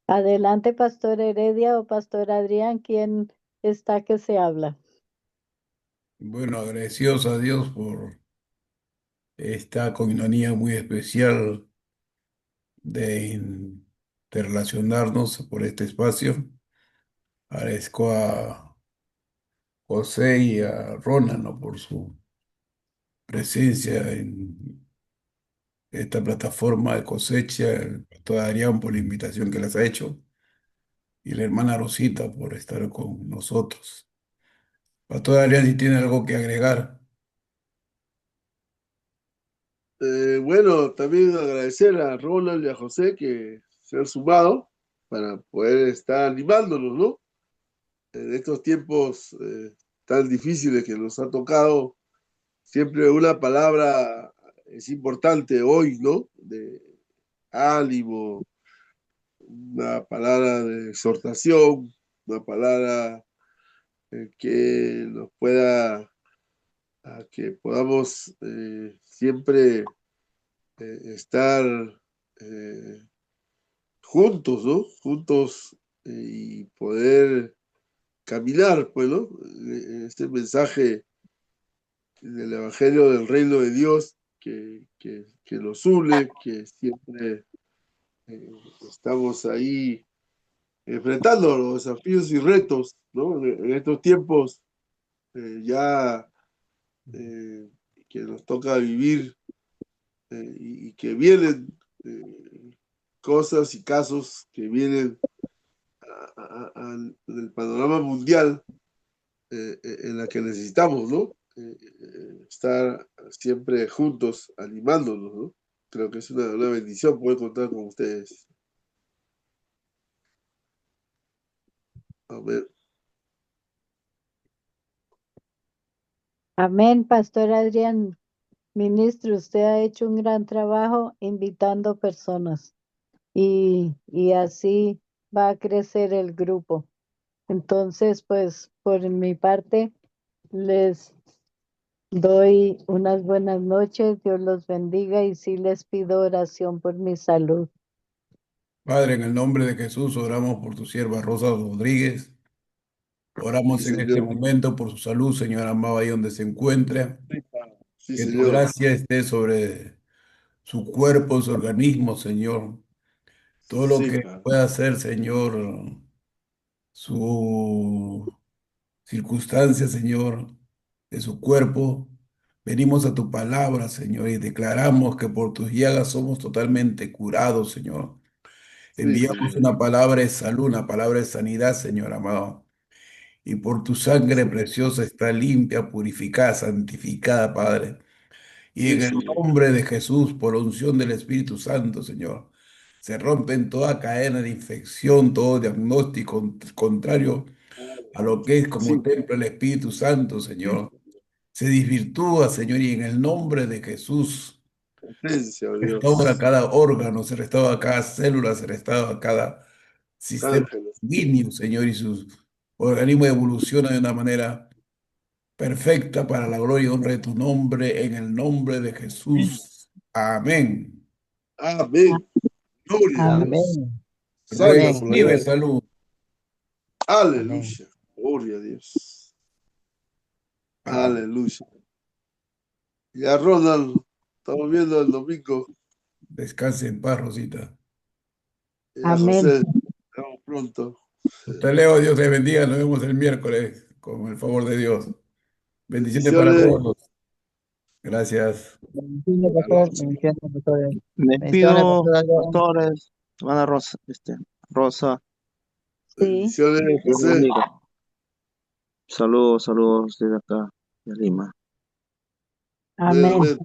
Adelante, Pastor Heredia o Pastor Adrián, ¿quién está que se habla? Bueno, agradecidos a Dios por esta coinonía muy especial de relacionarnos por este espacio. Agradezco a José y a Ronald, ¿no?, por su presencia en esta plataforma de cosecha, el pastor Adrián por la invitación que les ha hecho y la hermana Rosita por estar con nosotros. Pastor Adrián, si tiene algo que agregar. Bueno, también agradecer a Ronald y a José que se han sumado para poder estar animándonos, ¿no? En estos tiempos tan difíciles que nos ha tocado, siempre una palabra es importante hoy, ¿no? De ánimo, una palabra de exhortación, una palabra que nos pueda, a que podamos siempre estar juntos, ¿no? Juntos y poder caminar, pues, ¿no? Este mensaje del Evangelio del Reino de Dios que nos une, que siempre estamos ahí enfrentando los desafíos y retos, ¿no? En estos tiempos ya que nos toca vivir y que vienen cosas y casos que vienen del panorama mundial en la que necesitamos, ¿no? Estar siempre juntos, animándonos, ¿no? Creo que es una bendición poder contar con ustedes. Amén. Amén, Pastor Adrián. Ministro, usted ha hecho un gran trabajo invitando personas y así va a crecer el grupo. Entonces, pues por mi parte, les doy unas buenas noches, Dios los bendiga y sí les pido oración por mi salud. Padre, en el nombre de Jesús, oramos por tu sierva Rosa Rodríguez. Sí, Oramos en este Señor. momento por su salud, Señor amado, ahí donde se encuentra. Sí, Que tu Señor. gracia esté sobre su cuerpo, su organismo, Señor. Todo lo Sí, que Padre. pueda hacer, Señor, su circunstancia, Señor, de su cuerpo. Venimos a tu palabra, Señor, y declaramos que por tus llagas somos totalmente curados, Señor. Sí, Enviamos Señor. una palabra de salud, una palabra de sanidad, Señor amado. Y por tu sangre preciosa está limpia, purificada, santificada, Padre. Y Sí, en el Señor. nombre de Jesús, por unción del Espíritu Santo, Señor, se rompen toda cadena de infección, todo diagnóstico contrario a lo que es como Sí, templo el Espíritu Santo, Señor. Se desvirtúa, Señor, y en el nombre de Jesús, presencia, oh restaura Dios. cada órgano, se restaura cada célula, se restaura cada sistema Ángeles. sanguíneo, Señor, y su organismo evoluciona de una manera perfecta para la gloria y honra de tu nombre, en el nombre de Jesús. Amén. Amén. Gloria a Amén. Dios. Amén. Salva por Amén. la Recibe gracia. salud. Amén. Aleluya. Gloria a Dios. Amén. Aleluya. Ya, Ronald, estamos viendo el domingo. Descanse en paz, Rosita. Ya, Amén. José, nos vemos pronto. Te leo, Dios te bendiga. Nos vemos el miércoles con el favor de Dios. Bendiciones para Bendiciones. todos. Gracias. Bendiciones, pastor. Shalom. Bendiciones, pastores. Les Bendiciones, pido, pastor Adrián. pastores, hermana Rosa, Rosa, Sí, Bendiciones, Dios les José. bendiga. Saludos, saludos desde acá, de Lima. Amén, amén. amén.